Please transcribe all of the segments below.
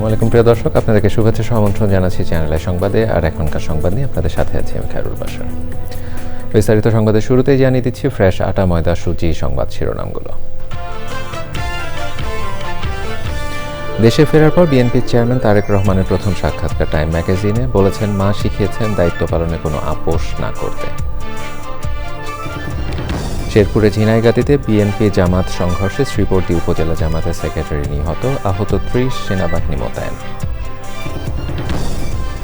আসসালামু আলাইকুম প্রিয় দর্শক, আপনাদেরকে শুভেচ্ছা আমন্ত্রণ জানাচ্ছি চ্যানেলের সংবাদে। আর এখনকার সংবাদ নিয়ে আপনাদের সাথে আছি আমি খায়রুল বাশার। বিস্তারিত সংবাদের শুরুতেই জানিয়ে দিচ্ছি ফ্রেশ আটা ময়দা সুজি সংবাদ শিরোনামগুলো। দেশে ফেরার পর বিএনপির চেয়ারম্যান তারেক রহমানের প্রথম সাক্ষাৎকার টাইম ম্যাগাজিনে বলেছেন, মা শিখিয়েছেন দায়িত্ব পালনে কোনো আপোষ না করতে। শেরপুরে ঝিনাইগাতীতে বিএনপি জামাত সংঘর্ষে শ্রীবর্দী উপজেলা জামাতের সেক্রেটারি নিহত, আহত ৩০, সেনাবাহিনী মোতায়েন।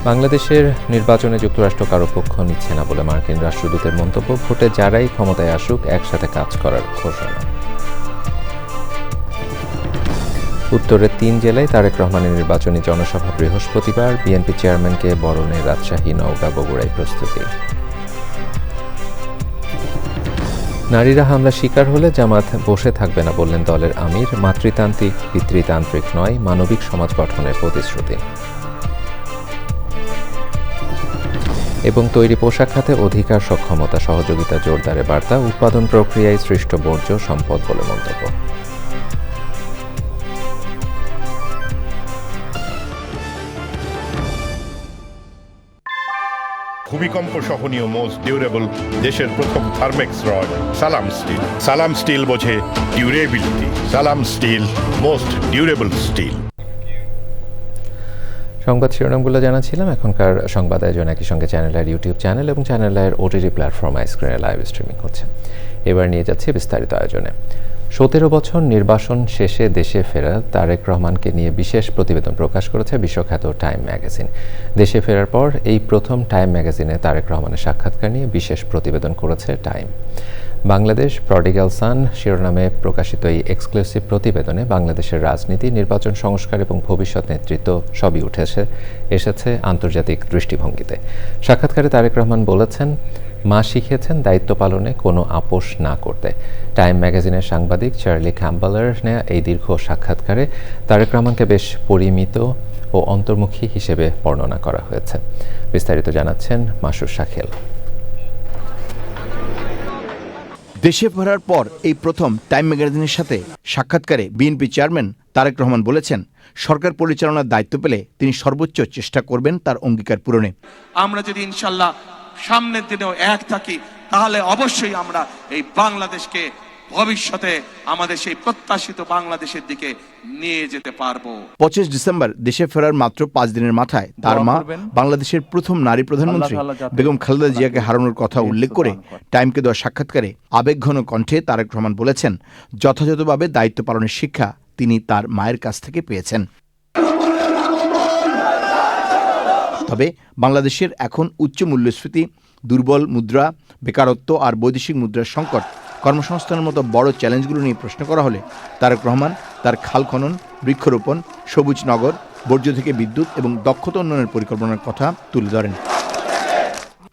বাংলাদেশের নির্বাচনে যুক্তরাষ্ট্র কারো পক্ষ নিচ্ছে না বলে মার্কিন রাষ্ট্রদূতের মন্তব্য। ভোটে যারাই ক্ষমতায় আসুক একসাথে কাজ করার ঘোষণা। উত্তরের ৩ জেলায় তারেক রহমানের নির্বাচনী জনসভা বৃহস্পতিবার। বিএনপি চেয়ারম্যানকে বরণে রাজশাহী, নওগাঁ, বগুড়ায় প্রস্তুতি। নারীরা হামলা শিকার হলে জামাত বসে থাকবে না বললেন দলের আমির। মাতৃতান্ত্রিক পিতৃতান্ত্রিক নয়, মানবিক সমাজ গঠনের প্রতিশ্রুতি। এবং তৈরি পোশাক খাতে অধিকার, সক্ষমতা, সহযোগিতা জোরদারের বার্তা। উৎপাদন প্রক্রিয়ায় সৃষ্ট বর্জ্য সম্পদ বলে মন্তব্য। ভূমিকম্প সহনীয় মোস্ট ডিউরেবল দেশের প্রথম থার্মেক্স রড সালাম স্টিল। সালাম স্টিল বোঝে ডিউরেবিলিটি। সালাম স্টিল, মোস্ট ডিউরেবল স্টিল। সংবাদ শিরোনামগুলো জানাচ্ছিলাম। এখনকার সংবাদ আয়োজন একই সঙ্গে চ্যানেলের ইউটিউব চ্যানেল এবং চ্যানেলের ওটিটি প্ল্যাটফর্মে স্ক্রিনে লাইভ স্ট্রিমিং হচ্ছে। এবার নিয়ে যাচ্ছি বিস্তারিত আয়োজনে। ১৭ বছর নির্বাসন শেষে দেশে ফেরা তারেক রহমানকে নিয়ে বিশেষ প্রতিবেদন প্রকাশ করেছে বিশ্বখ্যাত টাইম ম্যাগাজিন। দেশে ফেরার পর এই প্রথম টাইম ম্যাগাজিনে তারেক রহমানের সাক্ষাৎকার নিয়ে বিশেষ প্রতিবেদন করেছে টাইম। বাংলাদেশ প্রডিগাল সান শিরোনামে প্রকাশিত এই এক্সক্লুসিভ প্রতিবেদনে বাংলাদেশের রাজনীতি, নির্বাচন সংস্কার এবং ভবিষ্যৎ নেতৃত্ব সবই উঠে এসেছে আন্তর্জাতিক দৃষ্টিভঙ্গিতে। সাক্ষাৎকারে তারেক রহমান বলেছেন, মা শিখিয়েছেন দায়িত্ব পালনে কোনো আপোষ না করতে। টাইম ম্যাগাজিনের সাংবাদিক চার্লি ক্যাম্বেলের নেয়া এই দীর্ঘ সাক্ষাৎকারে তারেক রহমানকে বেশ পরিমিত ও অন্তর্মুখী হিসেবে বর্ণনা করা হয়েছে। বিস্তারিত জানাচ্ছেন মাসুর শাকিল। দেশে ফেরার পর এই প্রথম টাইম ম্যাগাজিনের সাথে সাক্ষাৎকারে বিএনপি চেয়ারম্যান তারেক রহমান বলেছেন, সরকার পরিচালনার দায়িত্ব পেলে তিনি সর্বোচ্চ চেষ্টা করবেন তার অঙ্গীকার পূরণে। আমরা যদি ইনশাল্লাহ সামনের দিনেও এক থাকি, তাহলে অবশ্যই আমরা এই বাংলাদেশকে ভবিষ্যতে আমাদের সেই প্রত্যাশিত বাংলাদেশের দিকে নিয়ে যেতে পারবো। ২৫ ডিসেম্বর দেশে ফেরার মাত্র ৫ দিনের মাথায় তার মা বাংলাদেশের প্রথম নারী প্রধানমন্ত্রী বেগম খালেদা জিয়াকে হারানোর কথা উল্লেখ করে টাইমকে দেওয়া সাক্ষাৎকারে আবেগঘন কণ্ঠে তারেক রহমান বলেছেন, যথাযথভাবে দায়িত্ব পালনের শিক্ষা তিনি তার মায়ের কাছ থেকে পেয়েছেন। তবে বাংলাদেশের এখন উচ্চ মূল্যস্ফীতি, দুর্বল মুদ্রা, বেকারত্ব আর বৈদেশিক মুদ্রার সংকট, কর্মসংস্থানের মতো বড় চ্যালেঞ্জগুলো নিয়ে প্রশ্ন করা হলে তারেক রহমান তার খাল খনন, বৃক্ষরোপণ, সবুজ নগর, বর্জ্য থেকে বিদ্যুৎ এবং দক্ষতা উন্নয়নের পরিকল্পনার কথা তুলে ধরেন।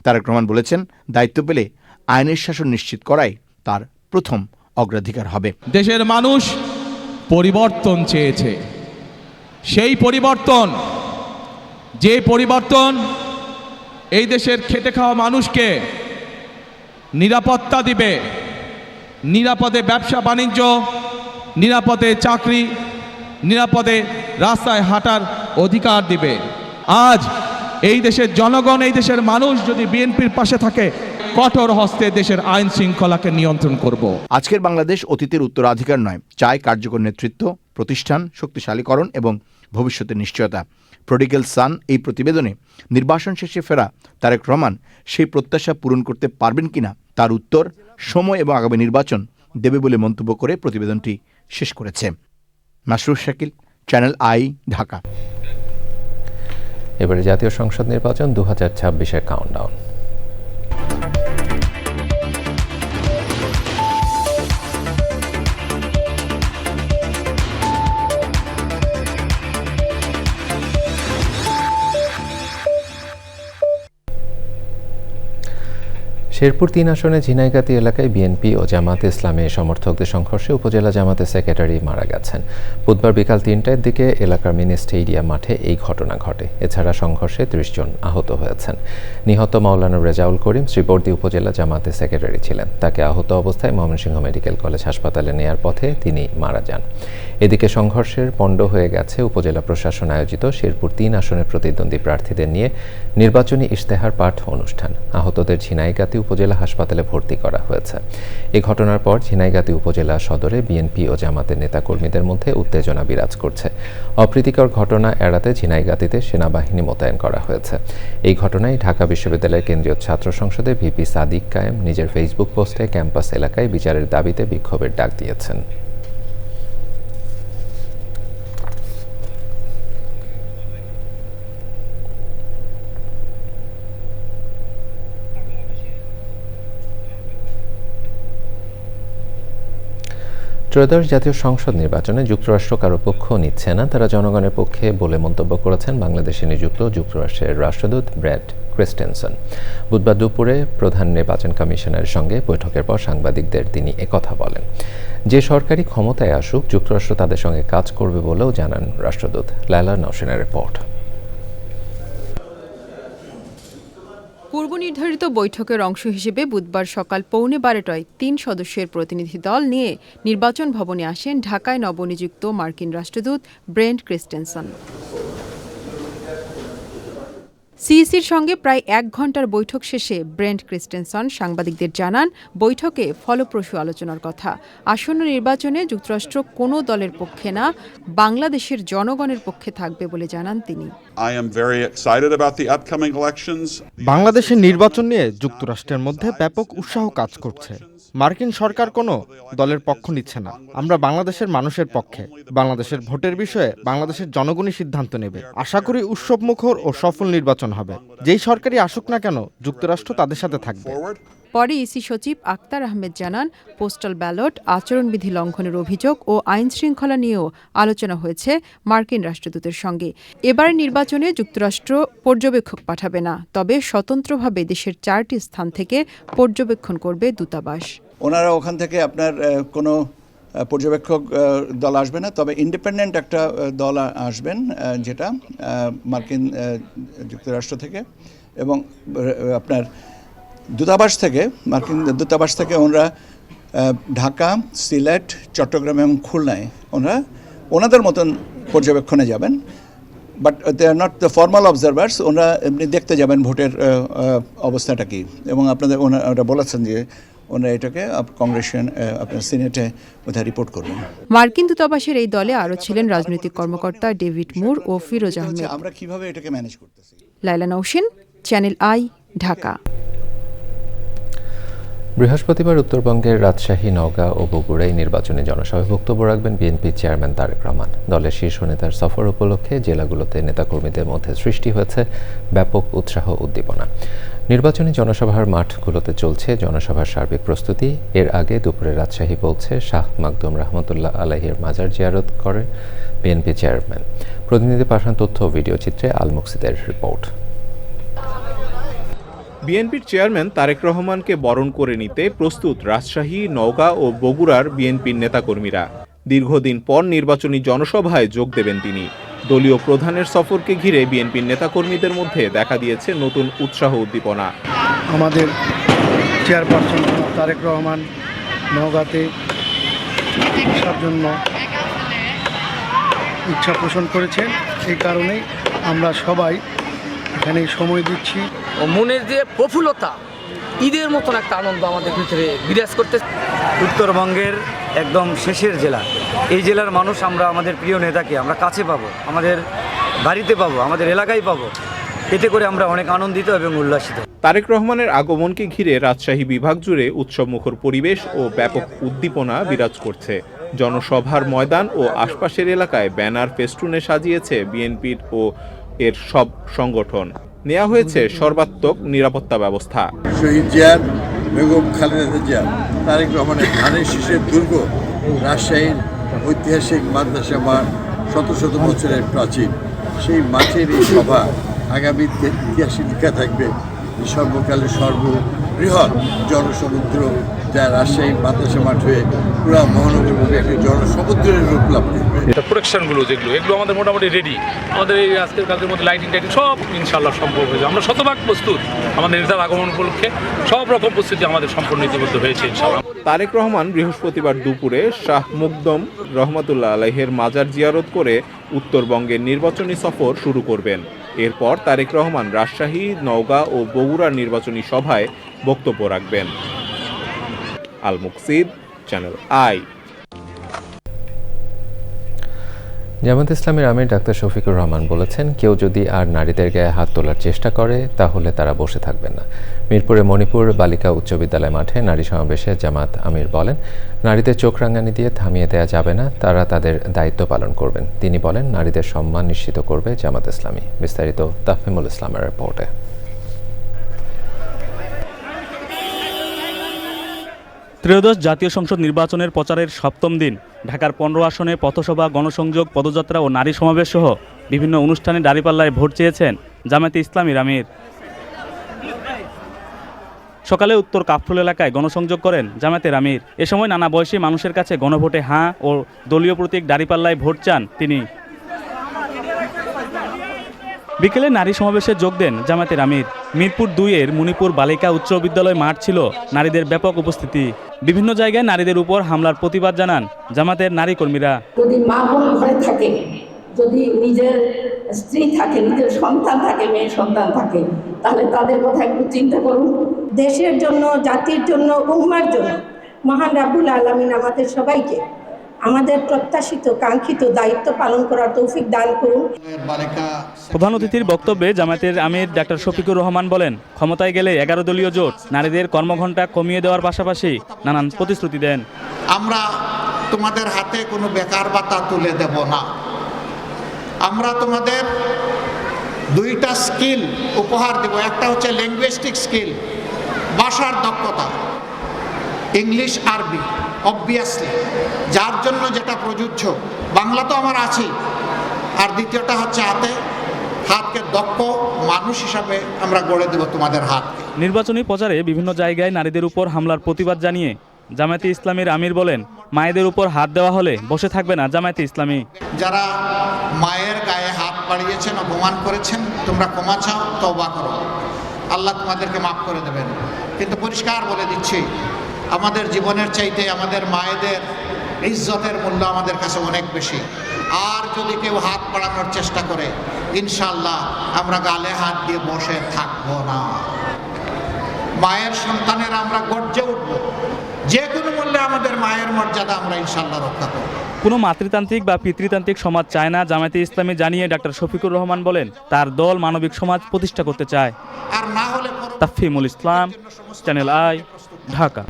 তারেক রহমান বলেছেন, দায়িত্ব পেলে আইনের শাসন নিশ্চিত করাই তার প্রথম অগ্রাধিকার হবে। দেশের মানুষ পরিবর্তন চেয়েছে। সেই পরিবর্তন, যে পরিবর্তন এই দেশের খেটে খাওয়া মানুষকে নিরাপত্তা দিবে, নিরাপদে ব্যবসা বাণিজ্য, নিরাপদে চাকরি, নিরাপদে রাস্তায় হাঁটার অধিকার দিবে। আজ এই দেশের জনগণ, এই দেশের মানুষ যদি বিএনপির পাশে থাকে, কঠোর হস্তে দেশের আইন শৃঙ্খলাকে নিয়ন্ত্রণ করব। আজকের বাংলাদেশ অতীতের উত্তরাধিকার নয়, চায় কার্যকর নেতৃত্ব, প্রতিষ্ঠান শক্তিশালীকরণ এবং ভবিষ্যতের নিশ্চয়তা। প্রডিগাল সান এই প্রতিবেদনে নির্বাসন শেষে ফেরা তারেক রহমান সেই প্রত্যাশা পূরণ করতে পারবেন কিনা তার উত্তর সময় এবং আগামী নির্বাচন দেবে বলে মন্তব্য করে প্রতিবেদনটি শেষ করেছে। Masrur Shakil, channel I, Dhaka. এবারে জাতীয় সংসদ নির্বাচন 2026-এর কাউন্টডাউন। শেরপুর ৩ আসনে ঝিনাইগাতী এলাকায় বিএনপি ও জামাতে ইসলামী সমর্থকদের সংঘর্ষে উপজেলা জামাতের সেক্রেটারি মারা গেছেন। বুধবার বিকাল ৩টার দিকে এলাকার মিনি স্টেডিয়াম মাঠে এই ঘটনা ঘটে। এছাড়া সংঘর্ষে ৩০ জন আহত হয়েছেন। নিহত মাওলানা রেজাউল করিম শ্রীবর্দী উপজেলা জামাতের সেক্রেটারি ছিলেন। তাকে আহত অবস্থায় ময়মনসিংহ মেডিকেল কলেজ হাসপাতালে নেয়ার পথে তিনি মারা যান। এদিকে সংঘর্ষের পণ্ড হয়ে গেছে উপজেলা প্রশাসন আয়োজিত শেরপুর 3 আসনের প্রতিদ্বন্দ্বী প্রার্থীদের নিয়ে নির্বাচনী ইশতেহার পাঠ অনুষ্ঠান। আহতদের ঝিনাইগাতী উপজেলা হাসপাতালে ভর্তি করা হয়েছে। এ ঘটনার পর ঝিনাইগাতী উপজেলা সদরে বিএনপি ও জামাতের নেতাকর্মীদের মধ্যে উত্তেজনা বিরাজ করছে। অপ্রীতিকর ঘটনা এড়াতে ঝিনাইগাতীতে সেনাবাহিনী মোতায়েন করা হয়েছে। এই ঘটনায় ঢাকা বিশ্ববিদ্যালয়ের কেন্দ্রীয় ছাত্র সংসদে ভিপি সাদিক কায়েম নিজের ফেসবুক পোস্টে ক্যাম্পাস এলাকায় বিচারের দাবিতে বিক্ষোভের ডাক দিয়েছেন। ত্রয়োদশ জাতীয় সংসদ নির্বাচনে যুক্তরাষ্ট্র কারো পক্ষ নিচ্ছে না, তারা জনগণের পক্ষে বলে মন্তব্য করেছেন বাংলাদেশে নিযুক্ত যুক্তরাষ্ট্রের রাষ্ট্রদূত ব্র্যাড ক্রিস্টেনসন। বুধবার দুপুরে প্রধান নির্বাচন কমিশনারের সঙ্গে বৈঠকের পর সাংবাদিকদের তিনি একথা বলেন। যে সরকারি ক্ষমতায় আসুক যুক্তরাষ্ট্র তাদের সঙ্গে কাজ করবে বলেও জানান রাষ্ট্রদূত। লায়লা নওশিনের রিপোর্ট। পূর্ব নির্ধারিত বৈঠকের অংশ হিসেবে বুধবার সকাল 12:15টায় 3 সদস্যের প্রতিনিধি দল নিয়ে নির্বাচন ভবনে আসেন ঢাকায় নবনিযুক্ত মার্কিন রাষ্ট্রদূত ব্রেন্ট ক্রিস্টেনসন। সিইসির সঙ্গে প্রায় 1 ঘণ্টার বৈঠক শেষে ব্রেন্ট ক্রিস্টেনসন সাংবাদিকদের জানান বৈঠকে ফলপ্রসূ আলোচনার কথা। আসন্ন নির্বাচনে যুক্তরাষ্ট্র কোনো দলের পক্ষে না, বাংলাদেশের জনগণের পক্ষে থাকবে বলে জানান তিনি। বাংলাদেশের নির্বাচন নিয়ে যুক্তরাষ্ট্রের মধ্যে ব্যাপক উৎসাহ কাজ করছে। মার্কিন সরকার কোনো দলের পক্ষ নিচ্ছে না। আমরা বাংলাদেশের মানুষের পক্ষে। বাংলাদেশের ভোটের বিষয়ে বাংলাদেশের জনগণই সিদ্ধান্ত নেবে। আশা করি উৎসবমুখর ও সফল নির্বাচন হবে। যেই সরকারই আসুক না কেন যুক্তরাষ্ট্র তাদের সাথে থাকবে। পরে ইসি সচিব আক্তার আহমেদ জানান পোস্টাল ব্যালট, আচরণবিধি লঙ্ঘনের অভিযোগ ও আইন শৃঙ্খলা নিয়েও আলোচনা হয়েছে মার্কিন রাষ্ট্রদূতের সঙ্গে। এবার নির্বাচনে যুক্তরাষ্ট্র পর্যবেক্ষক পাঠাবে না, তবে স্বতন্ত্রভাবে দেশের 4টি স্থান থেকে পর্যবেক্ষণ করবে দূতাবাস। ওনারা ওখান থেকে আপনার কোনো পর্যবেক্ষক দল আসবে না, তবে ইন্ডিপেন্ডেন্ট একটা দল আসবেন যেটা মার্কিন যুক্তরাষ্ট্র থেকে, এবং আপনার দূতাবাস থেকে, মার্কিন দূতাবাস থেকে ওনারা ঢাকা, সিলেট, চট্টগ্রাম এবং খুলনায় ওনাদের মতন পর্যবেক্ষণে যাবেন। But they are not the formal observers. ওনারা এমনি দেখতে যাবেন ভোটের অবস্থাটা কি, এবং আপনাদের ওনারা বলেছেন যে ওনারা এটাকে কংগ্রেসে, আপনার সিনেটে বোধহয় রিপোর্ট করবেন। মার্কিন দূতাবাসের এই দলে আরও ছিলেন রাজনৈতিক কর্মকর্তা ডেভিড মুর ও ফিরোজ আহমেদ। আমরা কিভাবে এটাকে ম্যানেজ করতেছি। Laila Nowshin, channel I, Dhaka. বৃহস্পতিবার উত্তরবঙ্গের রাজশাহী, নওগাঁ ও বগুড়ায় নির্বাচনী জনসভায় বক্তব্য রাখবেন বিএনপি চেয়ারম্যান তারেক রহমান। দলের শীর্ষ নেতার সফর উপলক্ষে জেলাগুলোতে নেতাকর্মীদের মধ্যে সৃষ্টি হয়েছে ব্যাপক উৎসাহ উদ্দীপনা। নির্বাচনী জনসভার মাঠগুলোতে চলছে জনসভার সার্বিক প্রস্তুতি। এর আগে দুপুরে রাজশাহী পৌঁছে শাহ মাকদুম রহমতুল্লাহ আলাইহির মাজার জিয়ারত করে বিএনপি চেয়ারম্যান। প্রতিনিধি পাঠান তথ্য ও ভিডিও চিত্রে আল মুকসিদের রিপোর্ট। বিএনপির চেয়ারম্যান তারেক রহমানকে বরণ করে নিতে প্রস্তুত রাজশাহী, নওগাঁ ও বগুড়ার বিএনপির নেতাকর্মীরা। দীর্ঘদিন পর নির্বাচনী জনসভায় যোগ দেবেন তিনি। দলীয় প্রধানের সফরকে ঘিরে বিএনপির নেতাকর্মীদের মধ্যে দেখা দিয়েছে নতুন উৎসাহ উদ্দীপনা। আমাদের চেয়ারপারসন তারেক রহমান নওগাঁতে আসার জন্য ইচ্ছা পোষণ করেছেন, এই কারণেই আমরা সবাই এখানে সময় দিচ্ছি। ও মনের যে প্রফুল্লতা, ঈদের মতন একটা আনন্দ আমাদের ভিতরে বিরাজ করতে। উত্তরবঙ্গের একদম শেষের জেলা, এই জেলার মানুষ আমরা আমাদের প্রিয় নেতাকে আমরা কাছে পাবো, আমাদের বাড়িতে পাবো, আমাদের এলাকায় পাবো। এতে করে আমরা অনেক আনন্দিত এবং উল্লাসিত। তারেক রহমানের আগমনকে ঘিরে রাজশাহী বিভাগ জুড়ে উৎসবমুখর পরিবেশ ও ব্যাপক উদ্দীপনা বিরাজ করছে। জনসভার ময়দান ও আশপাশের এলাকায় ব্যানার ফেস্টুনে সাজিয়েছে বিএনপির ও এর সব সংগঠন। নেওয়া হয়েছে সর্বাত্মক নিরাপত্তা ব্যবস্থা। শহীদ জিয়ার, বেগম খালেদা জিয়া, তারেক রহমানের ধানের শীষের দুর্গ রাজশাহীর ঐতিহাসিক মাদ্রাসা মাঠ, শত শত বছরের প্রাচীন। সেই মাঠের এই সভা আগামী ইতিহাসে লেখা থাকবে সর্বকালের সর্ববৃহৎ জনসমুদ্র, যা রাজশাহী মাদ্রাসা মাঠ হয়ে পুরো মহানগরীর একটি জনসমুদ্রের রূপ লাভ করবে। প্রোটেকশনগুলো এগুলো আমাদের মোটামুটি রেডি। আমাদের এই আজকের কাজের মধ্যে লাইটিং সব ইনশাল্লাহ সম্ভব হয়েছে। আমরা শতভাগ প্রস্তুত। আমাদের নেতার আগমন উপলক্ষে সব রকম প্রস্তুতি আমাদের সম্পূর্ণ ইতিমধ্যে হয়েছে ইনশাল্লাহ। তারেক রহমান বৃহস্পতিবার দুপুরে শাহ মুকদম রহমাতুল্লাহ আলাইহের মাজার জিয়ারত করে উত্তরবঙ্গের নির্বাচনী সফর শুরু করবেন। এরপর তারেক রহমান রাজশাহী, নওগাঁ ও বগুড়ার নির্বাচনী সভায় বক্তব্য রাখবেন। আল মুকসিদ, চ্যানেল আই। জামায়াত ইসলামীর আমির ডাক্তার শফিকুর রহমান বলেছেন, কেউ যদি আর নারীদের গায়ে হাত তোলার চেষ্টা করে তাহলে তারা বসে থাকবেন না। মিরপুরে মণিপুর বালিকা উচ্চ বিদ্যালয় মাঠে নারী সমাবেশে জামাত আমির বলেন, নারীদের চোখ রাঙানি দিয়ে থামিয়ে দেওয়া যাবে না, তারা তাদের দায়িত্ব পালন করবেন। তিনি বলেন, নারীদের সম্মান নিশ্চিত করবে জামাত ইসলামী। বিস্তারিত তাফহিমুল ইসলামের রিপোর্টে। ত্রয়োদশ জাতীয় সংসদ নির্বাচনের প্রচারের সপ্তম দিন ঢাকার 15 আসনে পথসভা, গণসংযোগ, পদযাত্রা ও নারী সমাবেশ সহ বিভিন্ন অনুষ্ঠানে দাঁড়িপাল্লায় ভোট চেয়েছেন জামায়াতে ইসলামীর আমির। সকালে উত্তর কাফরুল এলাকায় গণসংযোগ করেন জামায়াতের আমির। এ সময় নানা বয়সী মানুষের কাছে গণভোটে হাঁ ও দলীয় প্রতীক দাঁড়িপাল্লায় ভোট চান তিনি। বিকেলে নারী সমাবেশে যোগ দেন জামায়াতের আমির। মিরপুর 2-এর মণিপুর বালিকা উচ্চ বিদ্যালয় মাঠ ছিল নারীদের ব্যাপক উপস্থিতি। বিভিন্ন জায়গায় নারীদের উপর হামলার প্রতিবাদ জানান জামাতের নারী কর্মীরা। যদি মা বোন ঘরে থাকে, যদি নিজের স্ত্রী থাকে, নিজের সন্তান থাকে, মেয়ে সন্তান থাকে, তাহলে তাদের কথা একটু চিন্তা করুন। দেশের জন্য, জাতির জন্য, উম্মার জন্য মহান রাব্বুল আলামিন আমাদের সবাইকে আমাদের প্রত্যাশিত কাঙ্ক্ষিত দায়িত্ব পালন করার তৌফিক দান করুন। প্রধান অতিথির বক্তব্যে জামায়াতের আমির ডাক্তার শফিকুর রহমান বলেন, ক্ষমতায় গেলে 11 দলীয় জোট নারীদের কর্মঘণ্টা কমিয়ে দেওয়ার পাশাপাশি নানান প্রতিশ্রুতি দেন। আমরা তোমাদের হাতে কোনো বেকার ভাতা তুলে দেব না। আমরা তোমাদের 2টা স্কিল উপহার দেব। একটা হচ্ছে লিঙ্গুইস্টিক স্কিল, ভাষার দক্ষতা, ইংলিশ, আরবি, অবভিয়াসলি যার জন্য যেটা প্রযোজ্য। বাংলা তো আমার আছে। আর দ্বিতীয়টা হচ্ছে হাতকে দক্ষ মানুষ হিসাবে আমরা গড়ে দেব তোমাদের হাতকে। নির্বাচনী প্রচারে বিভিন্ন জায়গায় নারীদের উপর হামলার প্রতিবাদ জানিয়ে জামায়াতে ইসলামীর আমির বলেন, মায়েদের উপর হাত দেওয়া হলে বসে থাকবে না জামায়াতে ইসলামী। যারা মায়ের গায়ে হাত বাড়িয়েছেন, অপমান করেছেন, তোমরা ক্ষমা চাও, তওবা করো, আল্লাহ তোমাদেরকে মাফ করে দেবেন। কিন্তু পরিষ্কার বলে দিচ্ছি, আমাদের জীবনের চাইতে আমাদের মায়েদের ইজ্জতের মূল্য আমাদের কাছে অনেক বেশি। আর যদি কেউ হাত বাড়ানোর চেষ্টা করে, ইনশাআল্লাহ আমরা গালে হাত দিয়ে বসে থাকবো না। মায়ের সন্তানেরা আমরা গর্জে উঠব। যে কোনো মূল্যে আমাদের মায়ের মর্যাদা আমরা ইনশাআল্লাহ রক্ষা করব। কোনো মাতৃতান্ত্রিক বা পিতৃতান্ত্রিক সমাজ চায় না জামায়াতে ইসলামী জানিয়ে ডাক্তার শফিকুর রহমান বলেন, তার দল মানবিক সমাজ প্রতিষ্ঠা করতে চায়। আর না হলে তাফহিমুল ইসলাম, চ্যানেল আই, ঢাকা।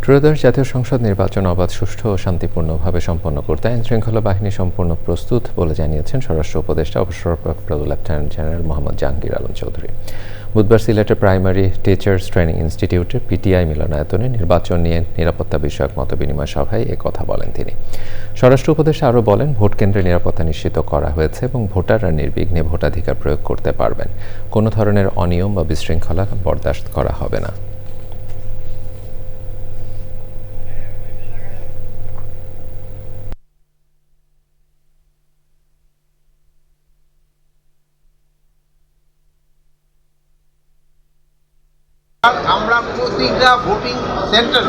ত্রয়োদশ জাতীয় সংসদ নির্বাচন অবাধ, সুষ্ঠু ও শান্তিপূর্ণভাবে সম্পন্ন করতে আইনশৃঙ্খলা বাহিনী সম্পূর্ণ প্রস্তুত বলে জানিয়েছেন স্বরাষ্ট্র উপদেষ্টা অবসরপ্রাপ্ত লেফটেন্যান্ট জেনারেল মোহাম্মদ জাহাঙ্গীর আলম চৌধুরী। বুধবার সিলেটের প্রাইমারি টিচার্স ট্রেনিং ইনস্টিটিউটে পিটিআই মিলনায়তনে নির্বাচন নিয়ে নিরাপত্তা বিষয়ক মতবিনিময় সভায় এ কথা বলেন তিনি। স্বরাষ্ট্র উপদেষ্টা আরও বলেন, ভোট কেন্দ্রে নিরাপত্তা নিশ্চিত করা হয়েছে এবং ভোটাররা নির্বিঘ্নে ভোটাধিকার প্রয়োগ করতে পারবেন। কোনো ধরনের অনিয়ম বা বিশৃঙ্খলা বরদাস্ত করা হবে না। আমরা প্রতিটা ভোটিং সেন্টার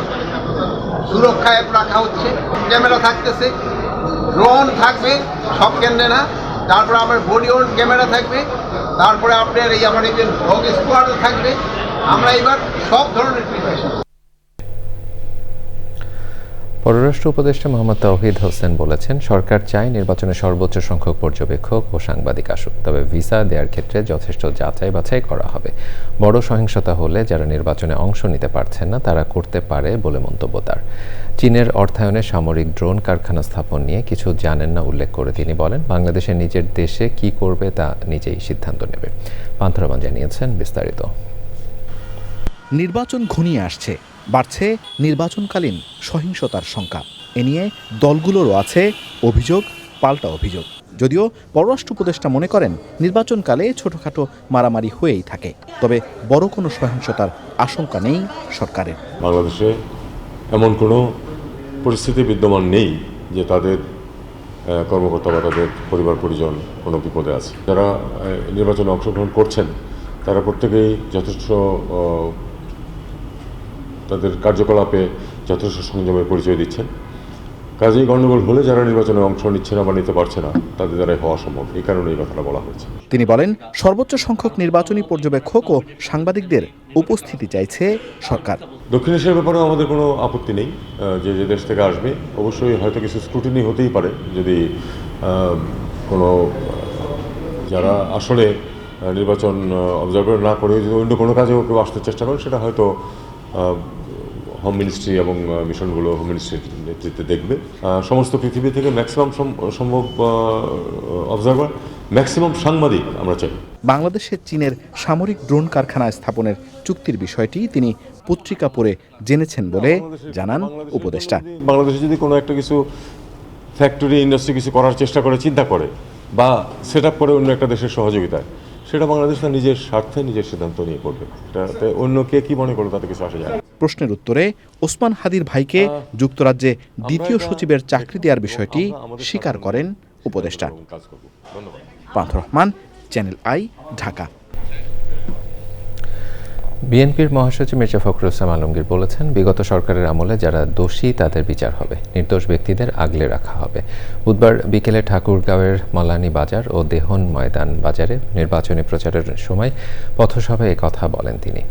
সুরক্ষায় রাখা হচ্ছে, ক্যামেরা থাকতেছে, ড্রোন থাকবে সব কেন্দ্রে না, তারপরে আমার বডি ওয়ার্ন ক্যামেরা থাকবে, তারপরে আপনার এই আমার একজন ডগ স্কোয়াডও থাকবে। আমরা এবার সব ধরনের প্রিপারেশন। পররাষ্ট্র উপদেষ্টা মোহাম্মদ তাওহিদ হোসেন বলেছেন, সরকার চায় নির্বাচনে সর্বোচ্চ সংখ্যক পর্যবেক্ষক ও সাংবাদিক আসুক, তবে ভিসা দেওয়ার ক্ষেত্রে যথেষ্ট যাচাই বাছাই করা হবে। বড় সহিংসতা হলে যারা নির্বাচনে অংশ নিতে পারছেন না তারা করতে পারে বলে মন্তব্য তার। চীনের অর্থায়নে সামরিক ড্রোন কারখানা স্থাপন নিয়ে কিছু জানেন না উল্লেখ করে তিনি বলেন, বাংলাদেশের নিজের দেশে কি করবে তা নিজেই সিদ্ধান্ত নেবে। পান্থ রহমান জানিয়েছেন বিস্তারিত। নির্বাচন ঘনিয়ে আসছে, বাড়ছে নির্বাচনকালীন সহিংসতার সংখ্যা। এ নিয়ে দলগুলোরও আছে অভিযোগ, পাল্টা অভিযোগ। যদিও পররাষ্ট্র উপদেষ্টা মনে করেন নির্বাচনকালে ছোটখাটো মারামারি হয়েই থাকে, তবে বড় কোনো সহিংসতার আশঙ্কা নেই সরকারের। বাংলাদেশে এমন কোনো পরিস্থিতি বিদ্যমান নেই যে তাদের কর্মকর্তা বা তাদের পরিবার পরিজন কোনো বিপদে আছে। যারা নির্বাচনে অংশগ্রহণ করছেন তারা প্রত্যেকেই যথেষ্ট তাদের কার্যকলাপে যথেষ্ট সংযমের পরিচয় দিচ্ছেন। কাজেই গণ্ডগোল হলে যারা নির্বাচনে অংশ নিচ্ছে না বা নিতে পারছে না তাদের দ্বারাই হওয়া সম্ভব, এই কারণে এই কথাটা বলা হয়েছে। তিনি বলেন, সর্বোচ্চ সংখ্যক নির্বাচনী পর্যবেক্ষক ও সাংবাদিকদের উপস্থিতি চাইছে সরকার। দক্ষিণ এশিয়ার ব্যাপারেও আমাদের কোনো আপত্তি নেই, যে যে দেশ থেকে আসবে অবশ্যই হয়তো কিছু স্ক্রুটিনি হতেই পারে, যদি কোনো যারা আসলে নির্বাচন অবজার্ভার না করে যদি অন্য কোনো কাজেও কেউ আসতে চেষ্টা করে, সেটা হয়তো হোম মিনিস্ট্রি এবং মিশনগুলো হোম মিনিস্ট্রির নেতৃত্বে দেখবে। সমস্ত পৃথিবী থেকে ম্যাক্সিমাম সম্ভব অবজারভার, ম্যাক্সিমাম সাংবাদিক আমরা চাই। বাংলাদেশে চীনের সামরিক ড্রোন কারখানা স্থাপনের চুক্তির বিষয়টি তিনি পত্রিকা পড়ে জেনেছেন বলে জানান উপদেষ্টা। বাংলাদেশে যদি কোনো একটা কিছু ফ্যাক্টরি ইন্ডাস্ট্রি কিছু করার চেষ্টা করে, চিন্তা করে বা সেট আপ করে অন্য একটা দেশের সহযোগিতায়, সেটা বাংলাদেশ তার নিজের স্বার্থে নিজের সিদ্ধান্ত নিয়ে করবে। এটাতে অন্য কে কি মনে করে তাতে কিছু আসে যায় না। প্রশ্নের উত্তরে ওসমান হাদির ভাইকে যুক্তরাজ্যে দ্বিতীয় সচিবের চাকরি দেওয়ার বিষয়টি স্বীকার করেন উপদেষ্টা। পান্থ রহমান, চ্যানেল আই, ঢাকা। বিএনপির মহাসচিব মির্জা ফখরুল ইসলাম আলমগীর বলেছেন, বিগত সরকারের আমলে যারা দোষী তাদের বিচার হবে, নির্দোষ ব্যক্তিদের আগলে রাখা হবে। বুধবার বিকেলে ঠাকুরগাঁওয়ের মালানি বাজার ও দেহন ময়দান বাজারে নির্বাচনী প্রচারের সময় পথসভায় কথা বলেন তিনি।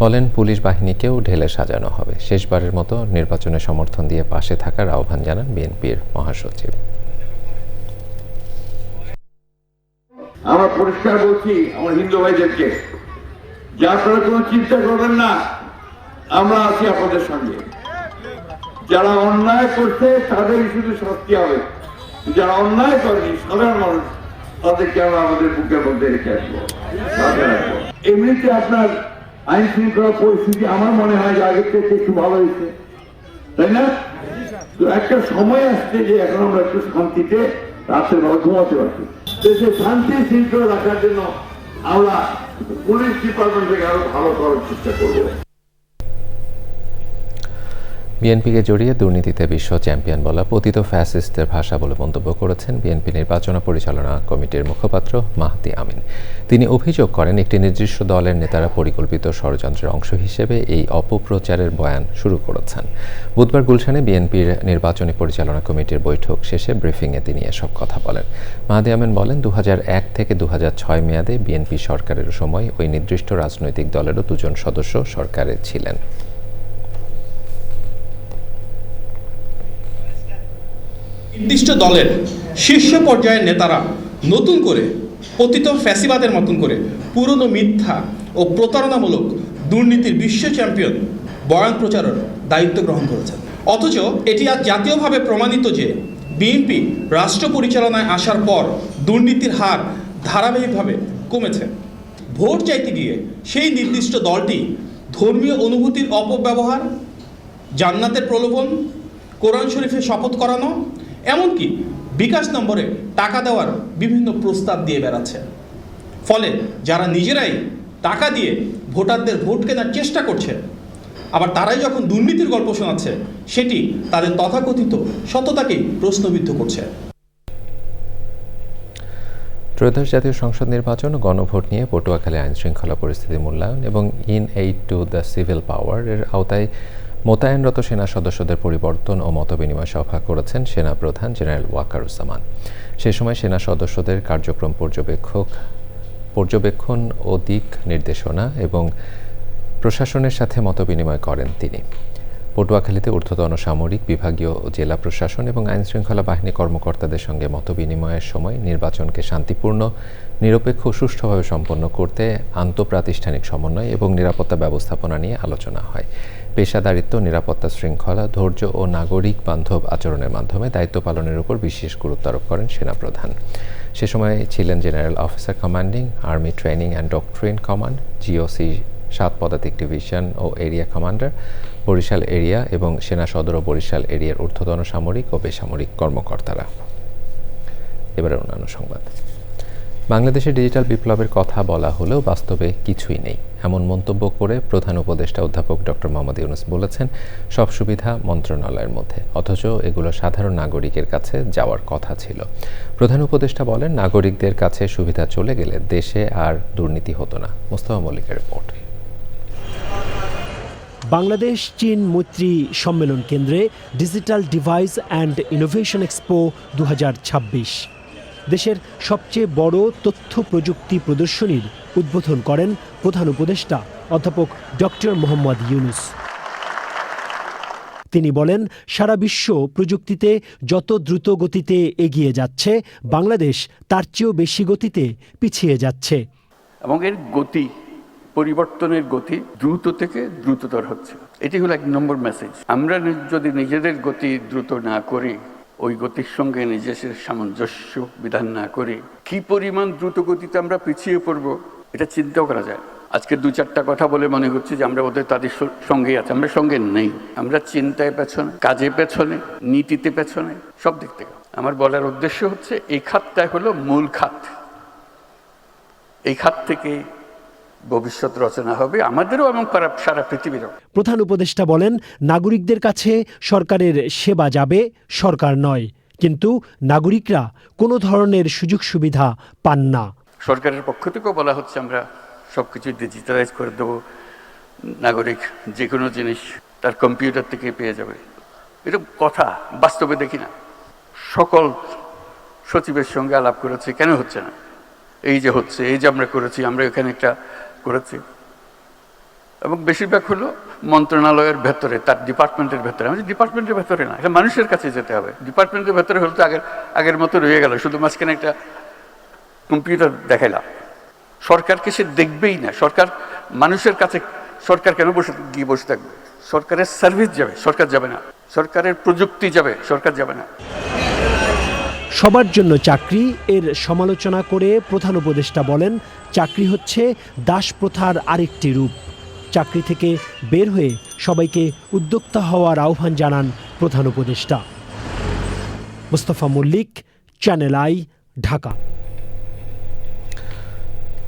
বলেন, পুলিশ বাহিনীকেও ঢেলে সাজানো হবে। শেষবারের মতো নির্বাচনে সমর্থন দিয়ে পাশে থাকার আহ্বান জানান বিএনপির মহাসচিব। আমরা পরিষ্কার বলছি আমার হিন্দু ভাইদেরকে, যে আপনারা কোনো চিন্তা করবেন না, আমরা আছি আপনাদের সঙ্গে। যারা অন্যায় করছে তাদেরই শুধু শাস্তি হবে, যারা অন্যায় করেনি সাধারণ মানুষ তাদেরকে আমরা আমাদের বুকের মধ্যে রেখে আসবো। এমনিতে আপনার আইন শৃঙ্খলা পরিস্থিতি আমার মনে হয় যে আগের থেকে একটু ভালো হয়েছে, তাই না? তো একটা সময় আসছে যে এখন আমরা একটু শান্তিতে রাতের বেলা ঘুমাতে পারছি। দেশে শান্তি শৃঙ্খলা রাখার জন্য আমরা পুলিশ ডিপার্টমেন্ট থেকে আরো ভালো করার চেষ্টা করব। বিএনপিকে জড়িয়ে দুর্নীতিতে বিশ্ব চ্যাম্পিয়ন বলা পতিত ফ্যাসিস্টদের ভাষা বলে মন্তব্য করেছেন বিএনপি নির্বাচন পরিচালনা কমিটির মুখপাত্র মাহদি আমিন। তিনি অভিযোগ করেন, একটি নির্দিষ্ট দলের নেতারা পরিকল্পিত ষড়যন্ত্রের অংশ হিসেবে এই অপপ্রচারের বয়ান শুরু করেছেন। বুধবার গুলশানে বিএনপির নির্বাচনী পরিচালনা কমিটির বৈঠক শেষে ব্রিফিংয়ে তিনি এসব কথা বলেন। মাহদি আমিন বলেন, 2001 থেকে 2006 মেয়াদে বিএনপি সরকারের সময় ওই নির্দিষ্ট রাজনৈতিক দলেরও 2 জন সদস্য সরকারে ছিলেন। নির্দিষ্ট দলের শীর্ষ পর্যায়ের নেতারা নতুন করে পতিত ফ্যাসিবাদের মতন করে পুরনো মিথ্যা ও প্রতারণামূলক দুর্নীতির বিশ্ব চ্যাম্পিয়ন বয়ান প্রচারের দায়িত্ব গ্রহণ করেছেন। অথচ এটি আজ জাতীয়ভাবে প্রমাণিত যে বিএনপি রাষ্ট্র পরিচালনায় আসার পর দুর্নীতির হার ধারাবাহিকভাবে কমেছে। ভোট চাইতে গিয়ে সেই নির্দিষ্ট দলটি ধর্মীয় অনুভূতির অপব্যবহার, জান্নাতের প্রলোভন, কোরআন শরীফে শপথ করানো, এমনকি বিকাশ নম্বরে টাকা দেওয়ার বিভিন্ন প্রস্তাব দিয়ে বেড়াচ্ছে। ফলে যারা নিজেরাই টাকা দিয়ে ভোটারদের ভোট কেনার চেষ্টা করছে, আবার তারাই যখন দুর্নীতির গল্প শোনাচ্ছে, সেটি তাদের তথাকথিত সততাকেই প্রশ্নবিদ্ধ করছে। ত্রয়োদশ জাতীয় সংসদ নির্বাচন ও গণভোট নিয়ে পটুয়াখালী আইনশৃঙ্খলা পরিস্থিতি মূল্যায়ন এবং in aid to the civil পাওয়ার এর আওতায় মোতায়েনরত সেনা সদস্যদের পরিবর্তন ও মতবিনিময় সভা করেছেন সেনা প্রধান জেনারেল ওয়াকারুজ্জামান। সে সময় সেনা সদস্যদের কার্যক্রম পর্যবেক্ষণ ও দিক নির্দেশনা এবং প্রশাসনের সাথে মতবিনিময় করেন তিনি। পটুয়াখালীতে ঊর্ধ্বতন সামরিক, বিভাগীয় ও জেলা প্রশাসন এবং আইনশৃঙ্খলা বাহিনী কর্মকর্তাদের সঙ্গে মতবিনিময়ের সময় নির্বাচনকে শান্তিপূর্ণ, নিরপেক্ষ ও সুষ্ঠুভাবে সম্পন্ন করতে আন্তঃপ্রাতিষ্ঠানিক সমন্বয় এবং নিরাপত্তা ব্যবস্থাপনা নিয়ে আলোচনা হয়। পেশাদারিত্ব, নিরাপত্তা শৃঙ্খলা, ধৈর্য ও নাগরিক বান্ধব আচরণের মাধ্যমে দায়িত্ব পালনের উপর বিশেষ গুরুত্ব আরোপ করেন সেনাপ্রধান। সে সময় ছিলেন general officer commanding army training and doctrine command, GOC 7 পদাতিক ডিভিশন ও এরিয়া কমান্ডার, বরিশাল এরিয়া এবং সেনা সদর ও বরিশাল এরিয়ার ঊর্ধ্বতন সামরিক ও বেসামরিক কর্মকর্তারা। এবারে অন্যান্য সংবাদ। বাংলাদেশে ডিজিটাল বিপ্লবের কথা বলা হলেও বাস্তবে কিছুই নেই, এমন মন্তব্য করে প্রধান উপদেষ্টা অধ্যাপক ডক্টর মোহাম্মদ ইউনূস বলেছেন, সব সুবিধা মন্ত্রণালয়ের মধ্যে, অথচ এগুলো সাধারণ নাগরিকের কাছে যাওয়ার কথা ছিল। প্রধান উপদেষ্টা বলেন, নাগরিকদের কাছে সুবিধা চলে গেলে দেশে আর দুর্নীতি হতো না। মোস্তফা মল্লিকের রিপোর্ট। বাংলাদেশ চীন মৈত্রী সম্মেলন কেন্দ্রে digital device and innovation expo 2026। দেশের সবচেয়ে বড় তথ্য প্রযুক্তি প্রদর্শনীর উদ্বোধন করেন প্রধান উপদেষ্টা অধ্যাপক ডক্টর মোহাম্মদ ইউনুস। তিনি বলেন, সারা বিশ্ব প্রযুক্তিতে যত দ্রুত গতিতে এগিয়ে যাচ্ছে, বাংলাদেশ তার চেয়েও বেশি গতিতে পিছিয়ে যাচ্ছে। এবং এর গতি, পরিবর্তনের গতি দ্রুত থেকে দ্রুততর হচ্ছে। এটি হলো 1 নম্বর মেসেজ। আমরা যদি নিজেদের গতি দ্রুত না করি, ওই গতির সঙ্গে নিজেদের সামঞ্জস্য বিধান না করি, কি পরিমাণ দ্রুত গতিতে আমরা পিছিয়ে পড়ব এটা চিন্তাও করা যায়। আজকে 2-4টা কথা বলে মনে হচ্ছে যে আমরা তাদের সঙ্গেই আছি। আমরা সঙ্গে নেই। আমরা চিন্তায় পেছনে, কাজে পেছনে, নীতিতে পেছনে, সব দিক থেকে। আমার বলার উদ্দেশ্য হচ্ছে এই খাতটা হলো মূল খাত। এই খাত থেকে ভবিষ্যৎ রচনা হবে আমাদেরও এবং সারা পৃথিবীরও। প্রধান উপদেষ্টা বলেন, নাগরিকদের কাছে সরকারের সেবা যাবে, সরকার নয়। কিন্তু নাগরিকরা কোনো ধরনের সুযোগ সুবিধা পান না। সরকারের পক্ষ থেকেও বলা হচ্ছে আমরা সবকিছু ডিজিটালাইজ করে দেবো, নাগরিক যে কোনো জিনিস তার কম্পিউটার থেকে পেয়ে যাবে। এটা কথা, বাস্তবে দেখি না। সকল সচিবের সঙ্গে আলাপ করেছে, কেন হচ্ছে না? এই যে হচ্ছে, এই যে আমরা করেছি, আমরা এখানে একটা করেছি। এবং বেশিরভাগ হলো মন্ত্রণালয়ের ভেতরে, তার ডিপার্টমেন্টের ভেতরে। আমাদের ডিপার্টমেন্টের ভেতরে না, এটা মানুষের কাছে যেতে হবে। ডিপার্টমেন্টের ভেতরে হলে তো আগের মতো রয়ে গেল, শুধু মাঝখানে একটা কম্পিউটার দেখাইলাম। সরকারকে সে দেখবেই না। সরকার মানুষের কাছে, সরকার কেন গিয়ে বসে থাকবে? সরকারের সার্ভিস যাবে, সরকার যাবে না। সরকারের প্রযুক্তি যাবে, সরকার যাবে না। সবার জন্য চাকরি এর সমালোচনা করে প্রধান উপদেষ্টা বলেন, চাকরি হচ্ছে দাসপ্রথার আরেকটি রূপ। চাকরি থেকে বের হয়ে সবাইকে উদ্যোক্তা হওয়ার আহ্বান জানান প্রধান উপদেষ্টা। Mustafa Mallik, channel I, Dhaka.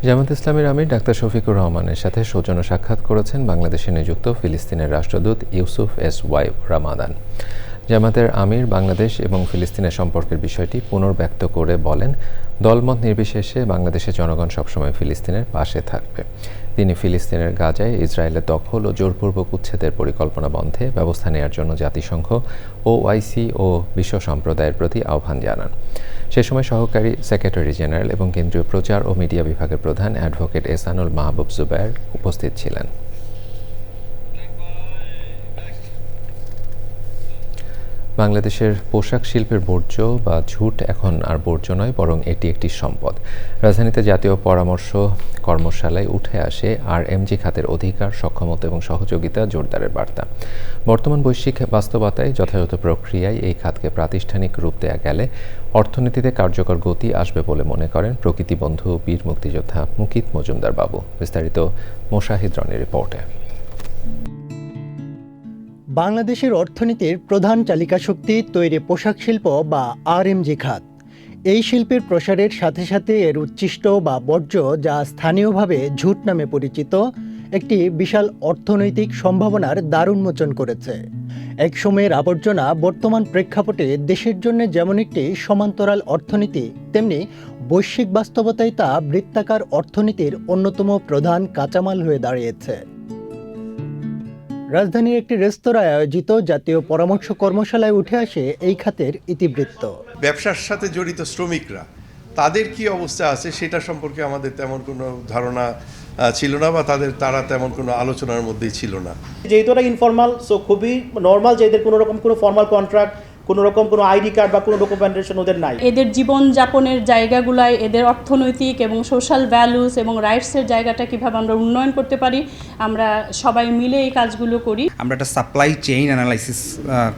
জামায়াতে ইসলামীর আমির ডাক্তার শফিকুর রহমানের সাথে সৌজন্য সাক্ষাৎ করেছেন বাংলাদেশে নিযুক্ত ফিলিস্তিনের রাষ্ট্রদূত ইউসুফ এস ওয়াই রামাদান। জামায়াতের আমির বাংলাদেশ এবং ফিলিস্তিনের সম্পর্কের বিষয়টি পুনর্ব্যক্ত করে বলেন, দলমত নির্বিশেষে বাংলাদেশের জনগণ সবসময় ফিলিস্তিনের পাশে থাকবে। তিনি ফিলিস্তিনের গাজায় ইসরায়েলের দখল ও জোরপূর্বক উচ্ছেদের পরিকল্পনা বন্ধে ব্যবস্থা নেওয়ার জন্য জাতিসংঘ, ওআইসি ও বিশ্ব সম্প্রদায়ের প্রতি আহ্বান জানান। সে সময় সহকারী সেক্রেটারি জেনারেল এবং কেন্দ্রীয় প্রচার ও মিডিয়া বিভাগের প্রধান অ্যাডভোকেট এহসানুল মাহবুব জুবায়ের উপস্থিত ছিলেন। বাংলাদেশের পোশাক শিল্পের বর্জ্য বা ঝুট এখন আর বর্জ্য নয়, বরং এটি একটি সম্পদ। রাজধানীতে জাতীয় পরামর্শ কর্মশালায় উঠে আসে RMG খাতের অধিকার, সক্ষমতা এবং সহযোগিতা জোরদারের বার্তা। বর্তমান বৈশ্বিক বাস্তবতায় যথাযথ প্রক্রিয়ায় এই খাতকে প্রাতিষ্ঠানিক রূপ দেয়া গেলে অর্থনীতিতে কার্যকর গতি আসবে বলে মনে করেন প্রকৃতিবন্ধু বীর মুক্তিযোদ্ধা মুকিত মজুমদার বাবু। বিস্তারিত মোশাহিদ রনির রিপোর্টে। বাংলাদেশের অর্থনীতির প্রধান চালিকা শক্তি তৈরি পোশাক শিল্প বা RMG খাত। এই শিল্পের প্রসারের সাথে সাথে এর উচ্ছিষ্ট বা বর্জ্য, যা স্থানীয়ভাবে ঝুট নামে পরিচিত, একটি বিশাল অর্থনৈতিক সম্ভাবনার দ্বার উন্মোচন করেছে। এক সময়ের আবর্জনা বর্তমান প্রেক্ষাপটে দেশের জন্য যেমন একটি সমান্তরাল অর্থনীতি, তেমনি বৈশ্বিক বাস্তবতায় তা বৃত্তাকার অর্থনীতির অন্যতম প্রধান কাঁচামাল হয়ে দাঁড়িয়েছে। রাজধানীর একটি রেস্তোরাঁয় আয়োজিত জাতীয় পরামর্শ কর্মশালায় উঠে আসে এই খাতের ইতিবৃত্ত। ব্যবসার সাথে জড়িত শ্রমিকরা, তাদের কি অবস্থা আছে সেটা সম্পর্কে আমাদের তেমন কোনো ধারণা ছিল না, বা তারা তেমন কোনো আলোচনার মধ্যেই ছিল না। যেহেতু এটা ইনফর্মাল, সো খুবই নর্মাল যে এদের কোনো রকম কোনো ফর্মাল কন্ট্রাক্ট, কোনো রকম কোনো আইডি কার্ড বা কোনো ডকুমেন্টেশন ওদের নাই। এদের জীবনযাপনের জায়গাগুলায় এদের অর্থনৈতিক এবং সোশ্যাল ভ্যালুস এবং রাইটসের জায়গাটা কিভাবে আমরা উন্নয়ন করতে পারি, আমরা সবাই মিলে এই কাজগুলো করি। আমরা একটা সাপ্লাই চেইন অ্যানালাইসিস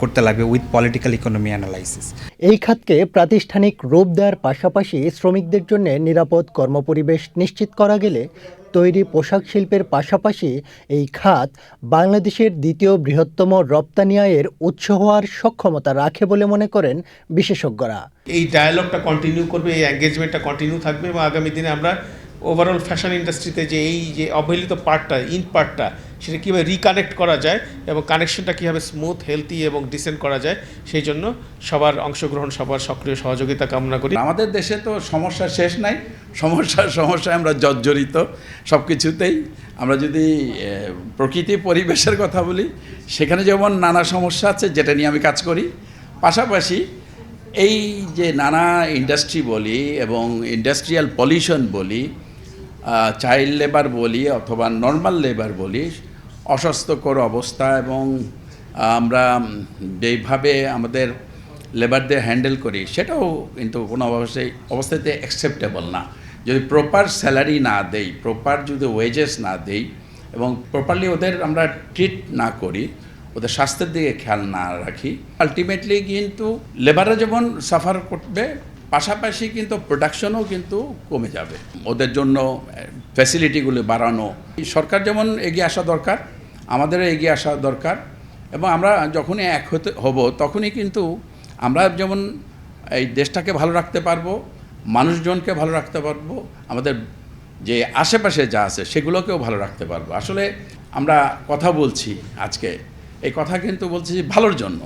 করতে লাগবে উইথ পলিটিক্যাল ইকোনমি অ্যানালাইসিস। এই খাতকে প্রাতিষ্ঠানিক রূপ দেওয়ার পাশাপাশি শ্রমিকদের জন্য নিরাপদ কর্মপরিবেশ নিশ্চিত করা গেলে তৈরি পোশাক শিল্পের পাশাপাশি এই খাত বাংলাদেশের দ্বিতীয় বৃহত্তম রপ্তানি আয়ের উৎস হওয়ার সক্ষমতা রাখে বলে মনে করেন বিশেষজ্ঞরা। এই ডায়ালগটা কন্টিনিউ করবে, এই এঙ্গেজমেন্টটা কন্টিনিউ থাকবে এবং আগামী দিনে আমরা ওভারঅল ফ্যাশন ইন্ডাস্ট্রিতে যে এই যে অবহেলিত পার্টটা, পার্টটা, সেটা কীভাবে রিকানেক্ট করা যায় এবং কানেকশনটা কীভাবে স্মুথ, হেলদি এবং ডিসেন্ট করা যায়, সেই জন্য সবার অংশগ্রহণ, সবার সক্রিয় সহযোগিতা কামনা করি। আমাদের দেশে তো সমস্যা শেষ নাই, সমস্যায় আমরা জর্জরিত সব কিছুতেই। আমরা যদি প্রকৃতি পরিবেশের কথা বলি, সেখানে যেমন নানা সমস্যা আছে, যেটা নিয়ে আমি কাজ করি। পাশাপাশি এই যে নানা ইন্ডাস্ট্রি বলি এবং ইন্ডাস্ট্রিয়াল পলিউশন বলি, চাইল্ড লেবার বলি অথবা নর্মাল লেবার বলি, অস্বাস্থ্যকর অবস্থা এবং আমরা যেইভাবে আমাদের লেবারদের হ্যান্ডেল করি, সেটাও কিন্তু কোনো অবস্থাতে অ্যাকসেপ্টেবল না। যদি প্রপার স্যালারি না দেই, প্রপার যদি ওয়েজেস না দেই এবং প্রপারলি ওদের আমরা ট্রিট না করি, ওদের স্বাস্থ্যের দিকে খেয়াল না রাখি, আলটিমেটলি কিন্তু লেবাররা যেমন সাফার করবে, পাশাপাশি কিন্তু প্রোডাকশনও কিন্তু কমে যাবে। ওদের জন্য ফ্যাসিলিটিগুলো বাড়ানো, সরকার যেমন এগিয়ে আসা দরকার, আমাদেরও এগিয়ে আসা দরকার। এবং আমরা যখনই এক হব, তখনই কিন্তু আমরা যেমন এই দেশটাকে ভালো রাখতে পারবো, মানুষজনকে ভালো রাখতে পারবো, আমাদের যে আশেপাশে যা আছে সেগুলোকেও ভালো রাখতে পারবো। আসলে আমরা কথা বলছি আজকে, এই কথা কিন্তু বলছি ভালোর জন্য,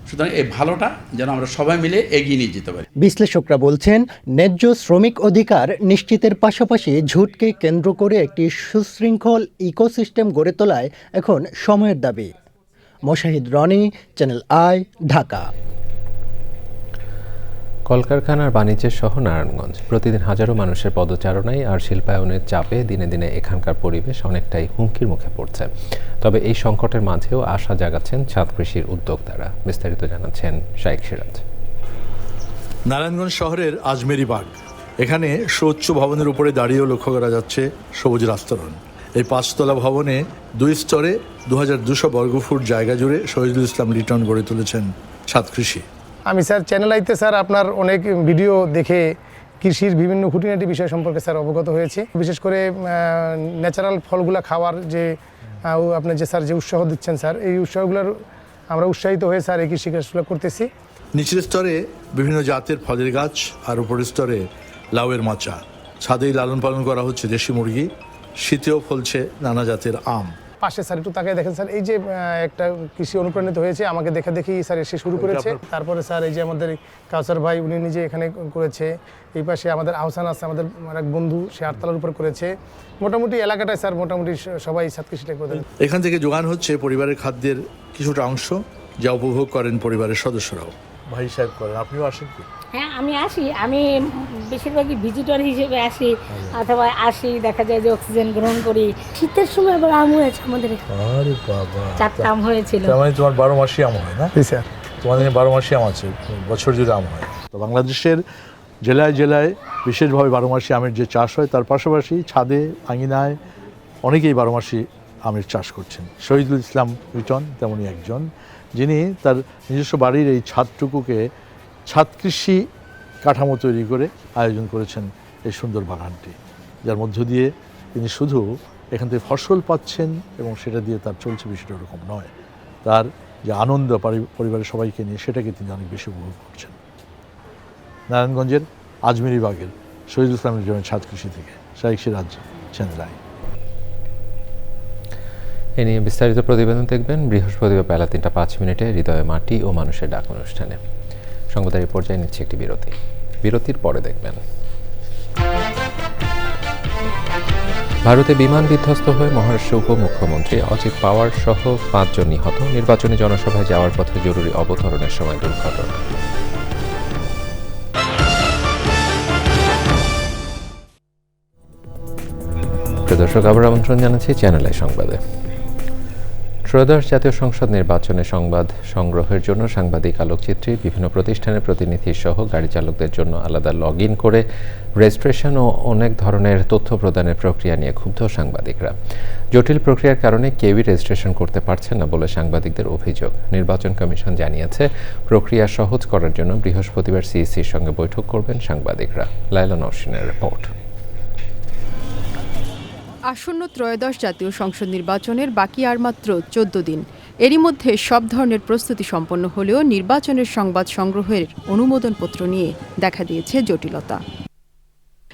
সুতরাং এই ভালোটা যেন আমরা সবাই মিলে এগিয়ে নিয়ে যেতে পারি। বিশ্লেষকরা বলছেন, ন্যায্য শ্রমিক অধিকার নিশ্চিতের পাশাপাশি ঝুটকে কেন্দ্র করে একটি সুশৃঙ্খল ইকোসিস্টেম গড়ে তোলায় এখন সময়ের দাবি। Moshahid Roni, channel I, Dhaka. কলকারখানার বাণিজ্যের শহর নারায়ণগঞ্জ, প্রতিদিন হাজারো মানুষের পদচারণায় আর শিল্পায়নের চাপে দিনে দিনে এখানকার পরিবেশ অনেকটাই হুমকির মুখে পড়ছে। তবে এই সংকটের মাঝেও আশা জাগাচ্ছেন ছাদ কৃষির উদ্যোক্তারা। বিস্তারিত জানাচ্ছেন শাইখ সিরাজ। নারায়ণগঞ্জ শহরের আজমেরি বাগ, এখানে সুউচ্চ ভবনের উপরে দাঁড়িয়েও লক্ষ্য করা যাচ্ছে সবুজ আস্তরণ। এই 5 তলা ভবনে 2 স্তরে 2200 বর্গফুট জায়গা জুড়ে শহীদুল ইসলাম লিটন গড়ে তুলেছেন ছাদ কৃষি। আমি স্যার চ্যানেল আইতে স্যার আপনার অনেক ভিডিও দেখে কৃষির বিভিন্ন খুঁটিনাটি বিষয় সম্পর্কে স্যার অবগত হয়েছে। বিশেষ করে ন্যাচারাল ফলগুলো খাওয়ার যে আপনি যে স্যার যে উৎসাহ দিচ্ছেন স্যার, এই উৎসাহগুলোর আমরা উৎসাহিত হয়ে স্যার এই কৃষি কাজগুলো করতেছি। নিচের স্তরে বিভিন্ন জাতের ফলের গাছ আর উপরের স্তরে লাউয়ের মাচা। ছাদেই লালন পালন করা হচ্ছে দেশি মুরগি, শীতেও ফলছে নানা জাতের আম। পাশে স্যার একটু তাকায় দেখেন স্যার, এই যে একটা কৃষি অনুপ্রাণিত হয়েছে, আমাকে দেখে দেখেই স্যার এসে শুরু করেছে। তারপরে স্যার এই যে আমাদের কাউসার ভাই, উনি নিজে এখানে করেছে। এই পাশে আমাদের আহসান আছে, আমাদের এক বন্ধু, সে 8 তলার উপর করেছে। মোটামুটি এলাকাটায় স্যার মোটামুটি সবাই ছাদ কৃষিটা করে। এখান থেকে যোগান হচ্ছে পরিবারের খাদ্যের কিছুটা অংশ, যা উপভোগ করেন পরিবারের সদস্যরাও। ভাই সাহেব করেন, আপনিও আসেন কি? হ্যাঁ, আমি আসি। আমি বেশিরভাগই ভিজিটর হিসেবে আসি, অথবা আসি দেখা যায় যে অক্সিজেন গ্রহণ করি। শীতের সময় আবার আম হয়েছে আমাদের। আরে বাবা, 4টা আম হয়েছিল। তার মানে তোমার 12 মাসই আম হয় না? জি স্যার, তোমাদের 12 মাসই আম আছে, বছর জুড়ে আম হয়। তো বাংলাদেশের জেলায় জেলায় বিশেষভাবে 12 মাসি আমের যে চাষ হয়, তার পাশাপাশি ছাদে আঙিনায় অনেকেই 12 মাসি আমের চাষ করছেন। শহীদুল ইসলাম লিটন তেমনই একজন, যিনি তার নিজস্ব বাড়ির এই ছাদটুকুকে ছাদ কৃষি কাঠামো তৈরি করে আয়োজন করেছেন এই সুন্দর বাগানটি, যার মধ্য দিয়ে তিনি শুধু এখান থেকে ফসল পাচ্ছেন এবং সেটা দিয়ে তার চলছে, বিষয়টা ওরকম নয়। তার যে আনন্দ পরিবারের সবাইকে নিয়ে, সেটাকে তিনি অনেক বেশি উপভোগ করছেন। নারায়ণগঞ্জের আজমেরি বাগের শহীদুল ইসলাম লিটনের ছাদ কৃষি থেকে শাইখ সিরাজ, চ্যানেল আই। এ নিয়ে বিস্তারিত প্রতিবেদন দেখবেন বৃহস্পতিবার বেলা 3:05 হৃদয়ে মাটি ও মানুষের ডাক অনুষ্ঠানে। সংবাদের এই পর্যায়ে নিচ্ছে একটি বিরতি। বিরতির পরে দেখবেন ভারতে বিমান বিধ্বস্ত হয়ে মহারাষ্ট্র উপমুখ্যমন্ত্রী অজিত পাওয়ার সহ 5 জন নিহত। নির্বাচনী জনসভায় যাওয়ার পথে জরুরি অবতরণের সময় দুর্ঘটনা। দর্শক, আবার আমন্ত্রণ জানাচ্ছি চ্যানেল আই সংবাদে। ত্রয়োদশ জাতীয় সংসদ নির্বাচনে সংবাদ সংগ্রহের জন্য সাংবাদিক আলোকচিত্রী, বিভিন্ন প্রতিষ্ঠানের প্রতিনিধি সহ গাড়ি চালকদের জন্য আলাদা লগ ইন করে রেজিস্ট্রেশন ও অনেক ধরনের তথ্য প্রদানের প্রক্রিয়া নিয়ে ক্ষুব্ধ সাংবাদিকরা। জটিল প্রক্রিয়ার কারণে কেউই রেজিস্ট্রেশন করতে পারছেন না বলে সাংবাদিকদের অভিযোগ। নির্বাচন কমিশন জানিয়েছে, প্রক্রিয়া সহজ করার জন্য বৃহস্পতিবার সিইসির সঙ্গে বৈঠক করবেন সাংবাদিকরা। লাইলা নওশিনের রিপোর্ট। আসন্ন ত্রয়োদশ জাতীয় সংসদ নির্বাচনের বাকি আর মাত্র 14 দিন। এরই মধ্যে সব ধরনের প্রস্তুতি সম্পন্ন হলেও নির্বাচনের সংবাদ সংগ্রহের অনুমোদনপত্র নিয়ে দেখা দিয়েছে জটিলতা।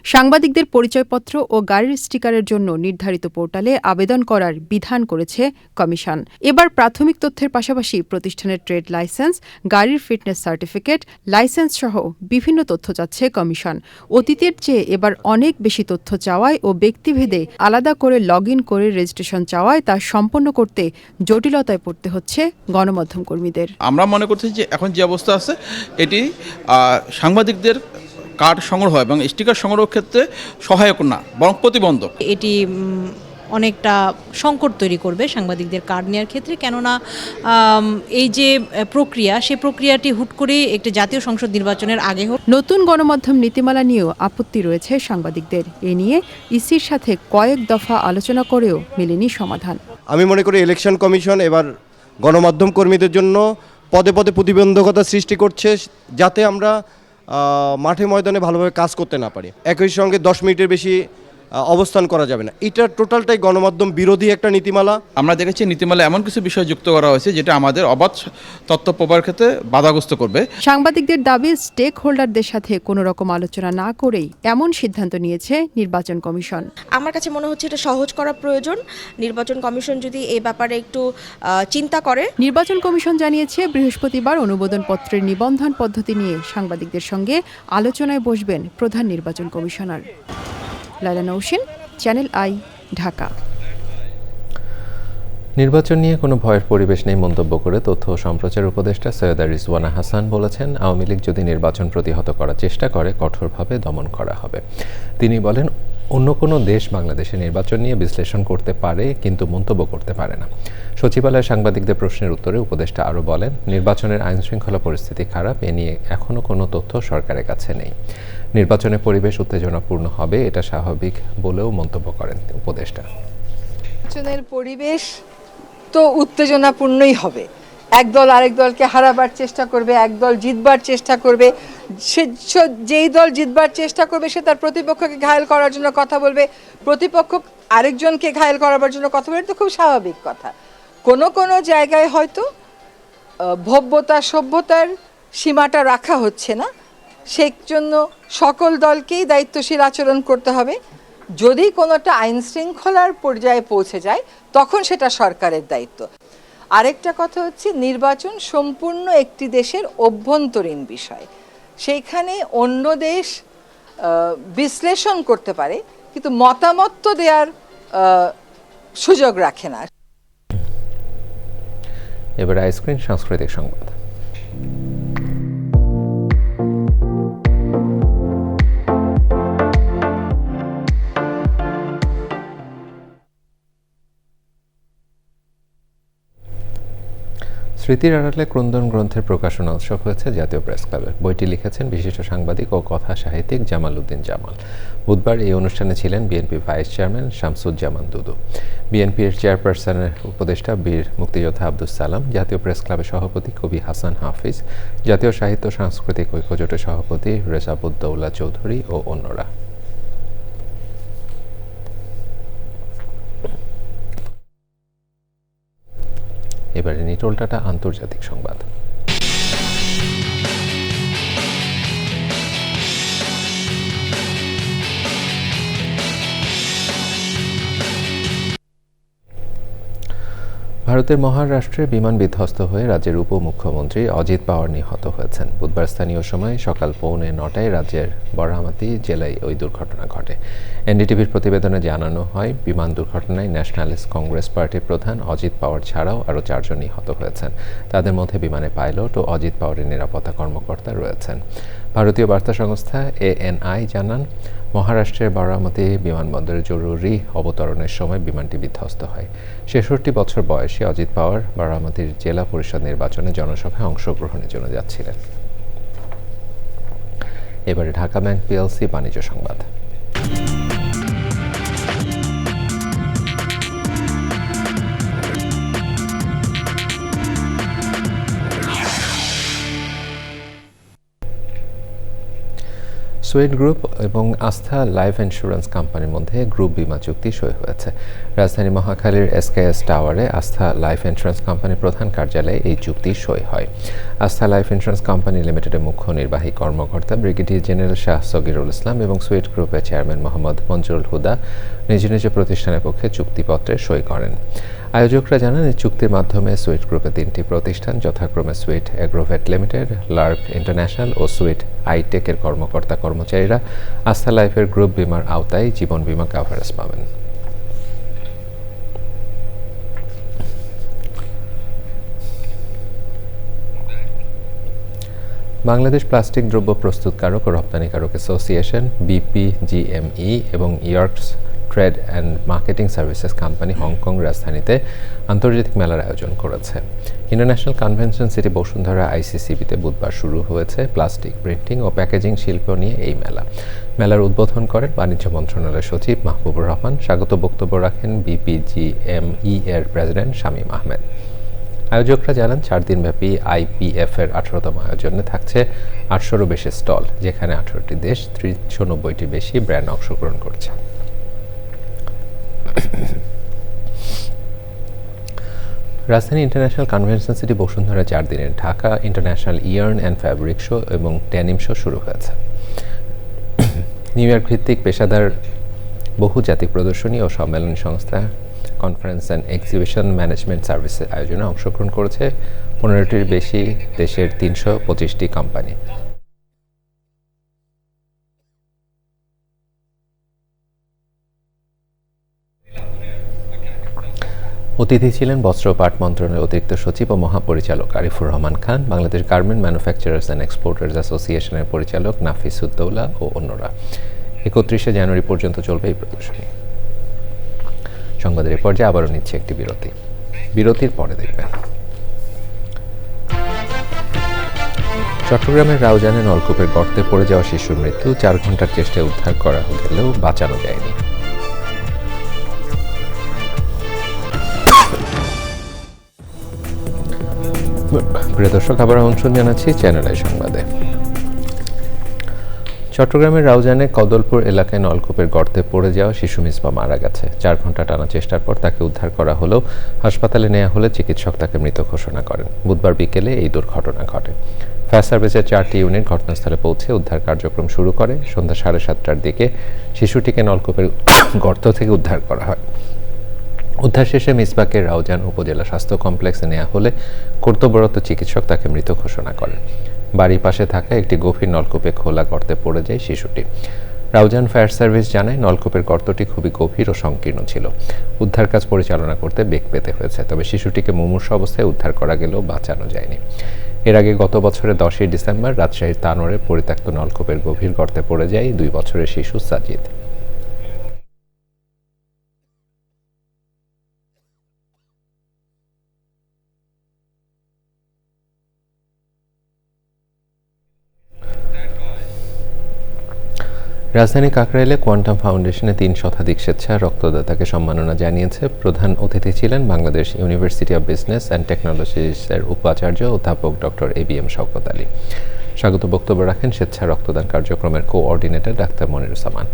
সাংবাদিকদের পরিচয়পত্র ও গাড়ির স্টিকারের জন্য নির্ধারিত পোর্টালে আবেদন করার বিধান করেছে কমিশন। এবার প্রাথমিক তথ্যের পাশাপাশি প্রতিষ্ঠানের ট্রেড লাইসেন্স, গাড়ির ফিটনেস সার্টিফিকেট, লাইসেন্স সহ বিভিন্ন তথ্য চাচ্ছে কমিশন। অতীতের চেয়ে এবার অনেক বেশি তথ্য চাওয়ায় ও ব্যক্তিভেদে আলাদা করে লগ ইন করে রেজিস্ট্রেশন চাওয়ায় তা সম্পন্ন করতে জটিলতায় পড়তে হচ্ছে গণমাধ্যম কর্মীদের। আমরা মনে করছি যে এখন যে অবস্থা আছে এটি সাংবাদিকদের কার্ড সংগ্রহ এবং স্টিকার সংগ্রহ ক্ষেত্রে সহায়ক না, বরং প্রতিবন্ধক। এটি অনেকটা সংকট তৈরি করবে সাংবাদিকদের কার্ড নেওয়ার ক্ষেত্রে, কেননা এই যে প্রক্রিয়া, সেই প্রক্রিয়াটি হুট করে একটি জাতীয় সংসদ নির্বাচনের আগে হোক। নতুন গণমাধ্যম নীতিমালা নিয়েও আপত্তি রয়েছে সাংবাদিকদের। এ নিয়ে ইসির সাথে কয়েক দফা আলোচনা করেও মেলেনি সমাধান। আমি মনে করি ইলেকশন কমিশন এবার গণমাধ্যম কর্মীদের জন্য পদে পদে প্রতিবন্ধকতা সৃষ্টি করছে, যাতে আমরা মাঠে ময়দানে ভালোভাবে কাজ করতে না পারি। একই সঙ্গে 10 মিনিটের বেশি অবস্থান করা যাবে না। এটা টোটালটাই গণমাধ্যম বিরোধী একটা নীতিমালা। আমরা দেখেছি নীতিমালা এমন কিছু বিষয় যুক্ত করা হয়েছে যেটা আমাদের অবাধ তথ্য প্রবাহের ক্ষেত্রে বাধাগ্রস্ত করবে। সাংবাদিকদের দাবি, স্টেক হোল্ডারদের সাথে কোনো রকম আলোচনা না করেই এমন সিদ্ধান্ত নিয়েছে নির্বাচন কমিশন। আমার কাছে মনে হচ্ছে এটা সহজ করা প্রয়োজন। নির্বাচন কমিশন যদি এই ব্যাপারে একটু চিন্তা করে। নির্বাচন কমিশন জানিয়েছে বৃহস্পতিবার অনুমোদনপত্রের নিবন্ধন পদ্ধতি নিয়ে সাংবাদিকদের সঙ্গে আলোচনায় বসবেন প্রধান নির্বাচন commissioner. Laila Nowshin, channel I, Dhaka. নির্বাচন নিয়ে কোনো ভয়ের পরিবেশ নেই মন্তব্য করে তথ্য ও সম্প্রচার উপদেষ্টা সৈয়দা রিজওয়ানা হাসান বলেছেন, আওয়ামী লীগ যদি নির্বাচন প্রতিহত করার চেষ্টা করে কঠোরভাবে দমন করা হবে। তিনি বলেন, অন্য কোনো দেশ বাংলাদেশের নির্বাচন নিয়ে বিশ্লেষণ করতে পারে কিন্তু মন্তব্য করতে পারে না। সচিবালয়ে সাংবাদিকদের প্রশ্নের উত্তরে উপদেষ্টা আরও বলেন, নির্বাচনের আইনশৃঙ্খলা পরিস্থিতি খারাপ, এ নিয়ে এখনও কোনো তথ্য সরকারের কাছে নেই। নির্বাচনের পরিবেশ উত্তেজনাপূর্ণ হবে, এটা স্বাভাবিক বলেও মন্তব্য করেন উপদেষ্টা। নির্বাচনের পরিবেশ তো উত্তেজনাপূর্ণই হবে। একদল আরেক দলকে হারাবার চেষ্টা করবে, একদল জিতবার চেষ্টা করবে। সে যেই দল জিতবার চেষ্টা করবে সে তার প্রতিপক্ষকে ঘায়েল করার জন্য কথা বলবে, প্রতিপক্ষ আরেকজনকে ঘায়েল করাবার জন্য কথা বলবে। এটা খুব স্বাভাবিক কথা। কোনো কোনো জায়গায় হয়তো ভব্যতা সভ্যতার সীমাটা রাখা হচ্ছে না, সেই জন্য সকল দলকেই দায়িত্বশীল আচরণ করতে হবে। যদি কোনোটা আইন শৃঙ্খলার পর্যায়ে পৌঁছে যায় তখন সেটা সরকারের দায়িত্ব। আরেকটা কথা হচ্ছে, নির্বাচন সম্পূর্ণ একটি দেশের অভ্যন্তরীণ বিষয়। সেইখানে অন্য দেশ বিশ্লেষণ করতে পারে কিন্তু মতামত তো দেওয়ার সুযোগ রাখে না। এবার আইসক্রিন সাংস্কৃতিক সংবাদ। স্মৃতির আড়ালে ক্রন্দন গ্রন্থের প্রকাশনা উৎসব হয়েছে জাতীয় প্রেস ক্লাবে। বইটি লিখেছেন বিশিষ্ট সাংবাদিক ও কথা সাহিত্যিক জামাল উদ্দিন জামাল। বুধবার এই অনুষ্ঠানে ছিলেন বিএনপি ভাইস চেয়ারম্যান শামসুজ্জামান দুদু, বিএনপির চেয়ারপারসনের উপদেষ্টা বীর মুক্তিযোদ্ধা আব্দুস সালাম, জাতীয় প্রেস ক্লাবের সভাপতি কবি হাসান হাফিজ, জাতীয় সাহিত্য সাংস্কৃতিক ঐক্যজোটের সভাপতি রেজাবুদ্দৌলা চৌধুরী ও অন্যরা। এবারে নিটোলটাটা আন্তর্জাতিক সংবাদ। ভারতের মহারাষ্ট্রে বিমান বিধ্বস্ত হয়ে রাজ্যের উপমুখ্যমন্ত্রী অজিত পাওয়ার নিহত হয়েছেন। বুধবার স্থানীয় সময় সকাল 8:45 রাজ্যের বারামাতি জেলায় ওই দুর্ঘটনা ঘটে। এনডিটিভির প্রতিবেদনে জানানো হয়, বিমান দুর্ঘটনায় ন্যাশনালিস্ট কংগ্রেস পার্টির প্রধান অজিত পাওয়ার ছাড়াও আরও 4 জন নিহত হয়েছেন। তাদের মধ্যে বিমানের পাইলট ও অজিত পাওয়ারের নিরাপত্তা কর্মকর্তা রয়েছেন। ভারতীয় বার্তা সংস্থা ANI জানান, মহারাষ্ট্রের বারামতি বিমানবন্দরে জরুরি অবতরণের সময় বিমানটি বিধ্বস্ত হয়। 66 বছর বয়সী অজিত পাওয়ার বারামতির জেলা পরিষদ নির্বাচনে জনসভায় অংশগ্রহণের জন্য যাচ্ছিলেন। এবারে ঢাকা ব্যাংক PLC বাণিজ্য সংবাদ। সুয়েড গ্রুপ এবং আস্থা লাইফ ইন্স্যুরেন্স কোম্পানির মধ্যে গ্রুপ বীমা চুক্তি সই হয়েছে। রাজধানী মহাখালীর এসকেএস টাওয়ারে আস্থা লাইফ ইন্স্যুরেন্স কোম্পানির প্রধান কার্যালয়ে এই চুক্তি সই হয়। আস্থা লাইফ ইন্স্যুরেন্স কোম্পানি লিমিটেডের মুখ্য নির্বাহী কর্মকর্তা ব্রিগেডিয়ার জেনারেল শাহ সগিরুল ইসলাম এবং সুয়েড গ্রুপের চেয়ারম্যান মোহাম্মদ মঞ্জুরুল হুদা নিজ নিজ প্রতিষ্ঠানের পক্ষে চুক্তিপত্রে সই করেন। আয়োজকরা জানান, এই চুক্তির মাধ্যমে সুইট গ্রুপের 3টি প্রতিষ্ঠান যথাক্রমে sweet agrovet limited, lark international ও সুইট আইটেকের কর্মকর্তা কর্মচারীরা আস্থা লাইফের গ্রুপ বীমার আওতায় জীবন বীমা কভারেজ পাবেন। বাংলাদেশ প্লাস্টিক দ্রব্য প্রস্তুতকারক ও রপ্তানিকারক অ্যাসোসিয়েশন BPGME এবং Yorks trade and marketing services company Hong Kong রাজধানীতে আন্তর্জাতিক মেলার আয়োজন করেছে। ইন্টারন্যাশনাল কনভেনশন সিটি বসুন্ধরা ICCBতে বুধবার শুরু হয়েছে প্লাস্টিক, প্রিন্টিং ও প্যাকেজিং শিল্প নিয়ে এই মেলা। মেলার উদ্বোধন করেন বাণিজ্য মন্ত্রণালয়ের সচিব মাহবুবুর রহমান। স্বাগত বক্তব্য রাখেন BPGME এর প্রেসিডেন্ট শামীম আহমেদ। আয়োজকরা জানান, 4 দিনব্যাপী IPF এর 18তম আয়োজনে থাকছে 800-রও বেশি স্টল, যেখানে 18টি দেশ 390টি বেশি ব্র্যান্ড অংশগ্রহণ করছে। রাজধানী ইন্টারন্যাশনাল কনভেনশন সিটি বসুন্ধরা 4 দিনের Dhaka international yarn and fabric show এবং ডেনিম শো শুরু হয়েছে। নিউ ইয়র্ক ভিত্তিক পেশাদার বহুজাতিক প্রদর্শনী ও সম্মেলন সংস্থা কনফারেন্স অ্যান্ড এক্সিবিশন ম্যানেজমেন্ট সার্ভিসের আয়োজনে অংশগ্রহণ করেছে 15টির বেশি দেশের 325টি কোম্পানি। অতিথি ছিলেন বস্ত্র ও পাট মন্ত্রণালয়ের অতিরিক্ত সচিব ও মহাপরিচালক Arifur Rahman Khan, Bangladesh garment manufacturers and exporters অ্যাসোসিয়েশনের পরিচালক নাফিস উদ্দৌলা ও অন্যরা। 31শে জানুয়ারি পর্যন্ত চলবে এই প্রদর্শনী। সংবাদের এই পর্যায়ে আবারও নিচ্ছে একটি বিরতি। বিরতির পরে দেখবেন, চট্টগ্রামের রাউজানে নলকূপের গর্তে পড়ে যাওয়া শিশুর মৃত্যু, 4 ঘন্টার চেষ্টায় উদ্ধার করা গেলেও বাঁচানো যায়নি। প্রিয় দর্শক, আবার আমন্ত্রণ জানাচ্ছি চ্যানেল আই সংবাদে। চট্টগ্রামের রাউজানে কদলপুর এলাকায় নলকূপের গর্তে পড়ে যাওয়া শিশু মিসবা মারা গেছে। 4 ঘন্টা টানা চেষ্টার পর তাকে উদ্ধার করা হলেও হাসপাতালে নেওয়া হলে চিকিৎসক তাকে মৃত ঘোষণা করেন। বুধবার বিকেলে এই দুর্ঘটনা ঘটে। ফায়ার সার্ভিসের 4টি ইউনিট ঘটনাস্থলে পৌঁছে উদ্ধার কার্যক্রম শুরু করে। সন্ধ্যা 7:30টার দিকে শিশুটিকে নলকূপের গর্ত থেকে উদ্ধার করা হয়। উদ্ধার শেষে মিসবাকে রাউজান উপজেলা স্বাস্থ্য কমপ্লেক্সে নেওয়া হলে কর্তব্যরত চিকিৎসক তাকে মৃত ঘোষণা করেন। বাড়ির পাশে থাকা একটি গভীর নলকূপে খোলা গর্তে পড়ে যায় শিশুটি। রাউজান ফায়ার সার্ভিস জানায়, নলকূপের গর্তটি খুবই গভীর ও সংকীর্ণ ছিল। উদ্ধার কাজ পরিচালনা করতে বেগ পেতে হয়েছে, তবে শিশুটিকে মুমূর্ষ অবস্থায় উদ্ধার করা গেলেও বাঁচানো যায়নি। এর আগে গত বছরের 10ই ডিসেম্বর রাজশাহীর তানোরে পরিত্যক্ত নলকূপের গভীর গর্তে পড়ে যায় 2 বছরের শিশু সাজিদ। রাজধানী কাকরাইলে কোয়ান্টাম ফাউন্ডেশনে 3 শতাধিক স্বেচ্ছা রক্তদাতাকে সম্মাননা জানিয়েছে। প্রধান অতিথি ছিলেন Bangladesh university of business and টেকনোলজিসের উপাচার্য অধ্যাপক ডক্টর ABM শওকত আলী। স্বাগত বক্তব্য রাখেন স্বেচ্ছা রক্তদান কার্যক্রমের কোঅর্ডিনেটর ডাক্তার মনিরুজ্জামান।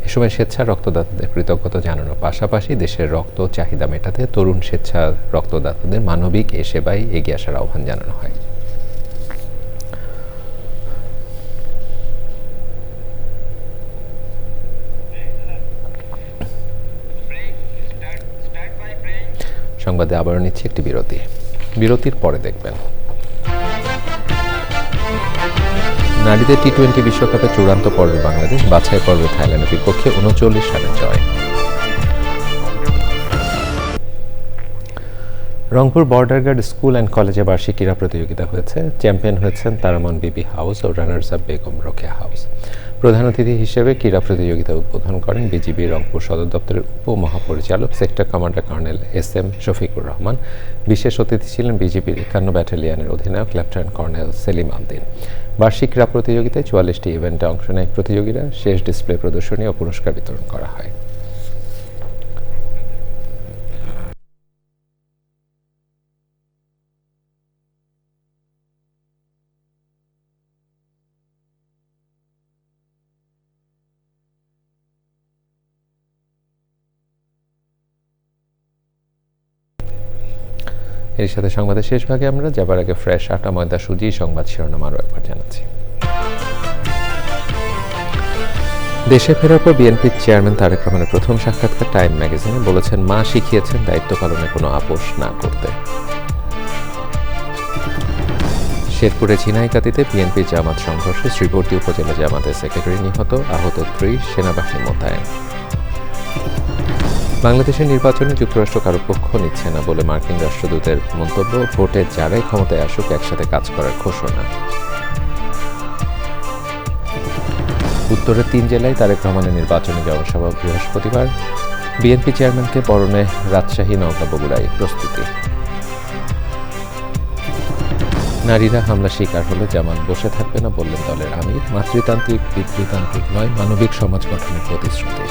এ সময় স্বেচ্ছা রক্তদাতাদের কৃতজ্ঞতা জানানোর পাশাপাশি দেশের রক্ত চাহিদা মেটাতে তরুণ স্বেচ্ছা রক্তদাতাদের মানবিক এ সেবায় এগিয়ে আসার আহ্বান জানানো হয়। সংবাদে আবারও নিচ্ছে একটি বিরতি। বিরতির পরে দেখবেন, নারীদের T20 বিশ্বকাপে চূড়ান্ত পর্বে বাংলাদেশ, বাছাই পর্বে থাইল্যান্ডের বিপক্ষে 39 রানে জয়। Rangpur border guard school and কলেজে বার্ষিক ক্রীড়া প্রতিযোগিতা হয়েছে। চ্যাম্পিয়ন হয়েছেন তারামন বিবি হাউস ও runners up Begum Rokeya house. প্রধান অতিথি হিসেবে ক্রীড়া প্রতিযোগিতা উদ্বোধন করেন বিজিবি রংপুর সদর দপ্তরের উপমহাপরিচালক sector commander colonel SM Shafiqur Rahman. বিশেষ অতিথি ছিলেন বিজিবির 51 ব্যাটালিয়নের অধিনায়ক লেফটেন্যান্ট কর্নেল সেলিম আলদিন। বার্ষিক ক্রীড়া প্রতিযোগিতায় 44টি ইভেন্টে অংশ নেয় প্রতিযোগীরা। শেষ ডিসপ্লে প্রদর্শনী ও পুরস্কার বিতরণ করা হয়। এর সাথে সংবাদের শেষ ভাগে আমরা যাবার আগে ফ্রেশ আটা ময়দা সুজি সংবাদ শিরোনাম আরও একবার জানাচ্ছি। দেশে ফেরার পর বিএনপির চেয়ারম্যান তারেক রহমানের প্রথম সাক্ষাৎকার টাইম ম্যাগাজিনে বলেছেন, মা শিখিয়েছেন দায়িত্ব পালনে কোনো আপোষ না করতে। শেরপুরে ঝিনাইগাতীতে বিএনপি জামাত সংঘর্ষে শ্রীবর্দী উপজেলা জামাতের সেক্রেটারি নিহত, আহত 30, সেনাবাহিনী মোতায়েন। বাংলাদেশের নির্বাচনে যুক্তরাষ্ট্র কারো পক্ষ নিচ্ছে না বলে মার্কিন রাষ্ট্রদূতের মন্তব্য, ভোটে যারাই ক্ষমতায় আসুক একসাথে কাজ করার ঘোষণা। উত্তরের 3 জেলায় তারেক রহমানের নির্বাচনী জনসভা বৃহস্পতিবার, বিএনপি চেয়ারম্যানকে বরণে রাজশাহী, নওগাঁ, বগুড়ায় প্রস্তুতি। নারীরা হামলা শিকার হলে জামাত বসে থাকবে না বললেন দলের আমির, মাতৃতান্ত্রিক পিতৃতান্ত্রিক নয়, মানবিক সমাজ গঠনের প্রতিশ্রুতি।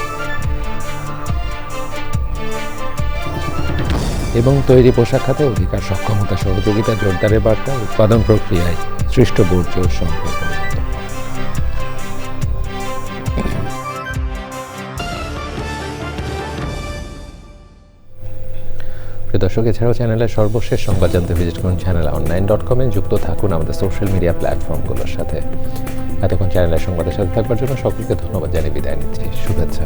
এবং তৈরি পোশাক খাতে অধিকার, সক্ষমতা, সহযোগিতা জোরদারের বার্তা, উৎপাদন প্রক্রিয়ায় সৃষ্ট বর্জ্য সম্পদ। প্রিয় দর্শক, এছাড়াও চ্যানেলের সর্বশেষ সংবাদ জানতে ভিজিট করুন channelonline.com-এ। যুক্ত থাকুন আমাদের সোশ্যাল মিডিয়া প্ল্যাটফর্মগুলোর সাথে। এতক্ষণ চ্যানেলের সংবাদের সাথে থাকবার জন্য সকলকে ধন্যবাদ জানিয়ে বিদায় নিচ্ছি। শুভেচ্ছা।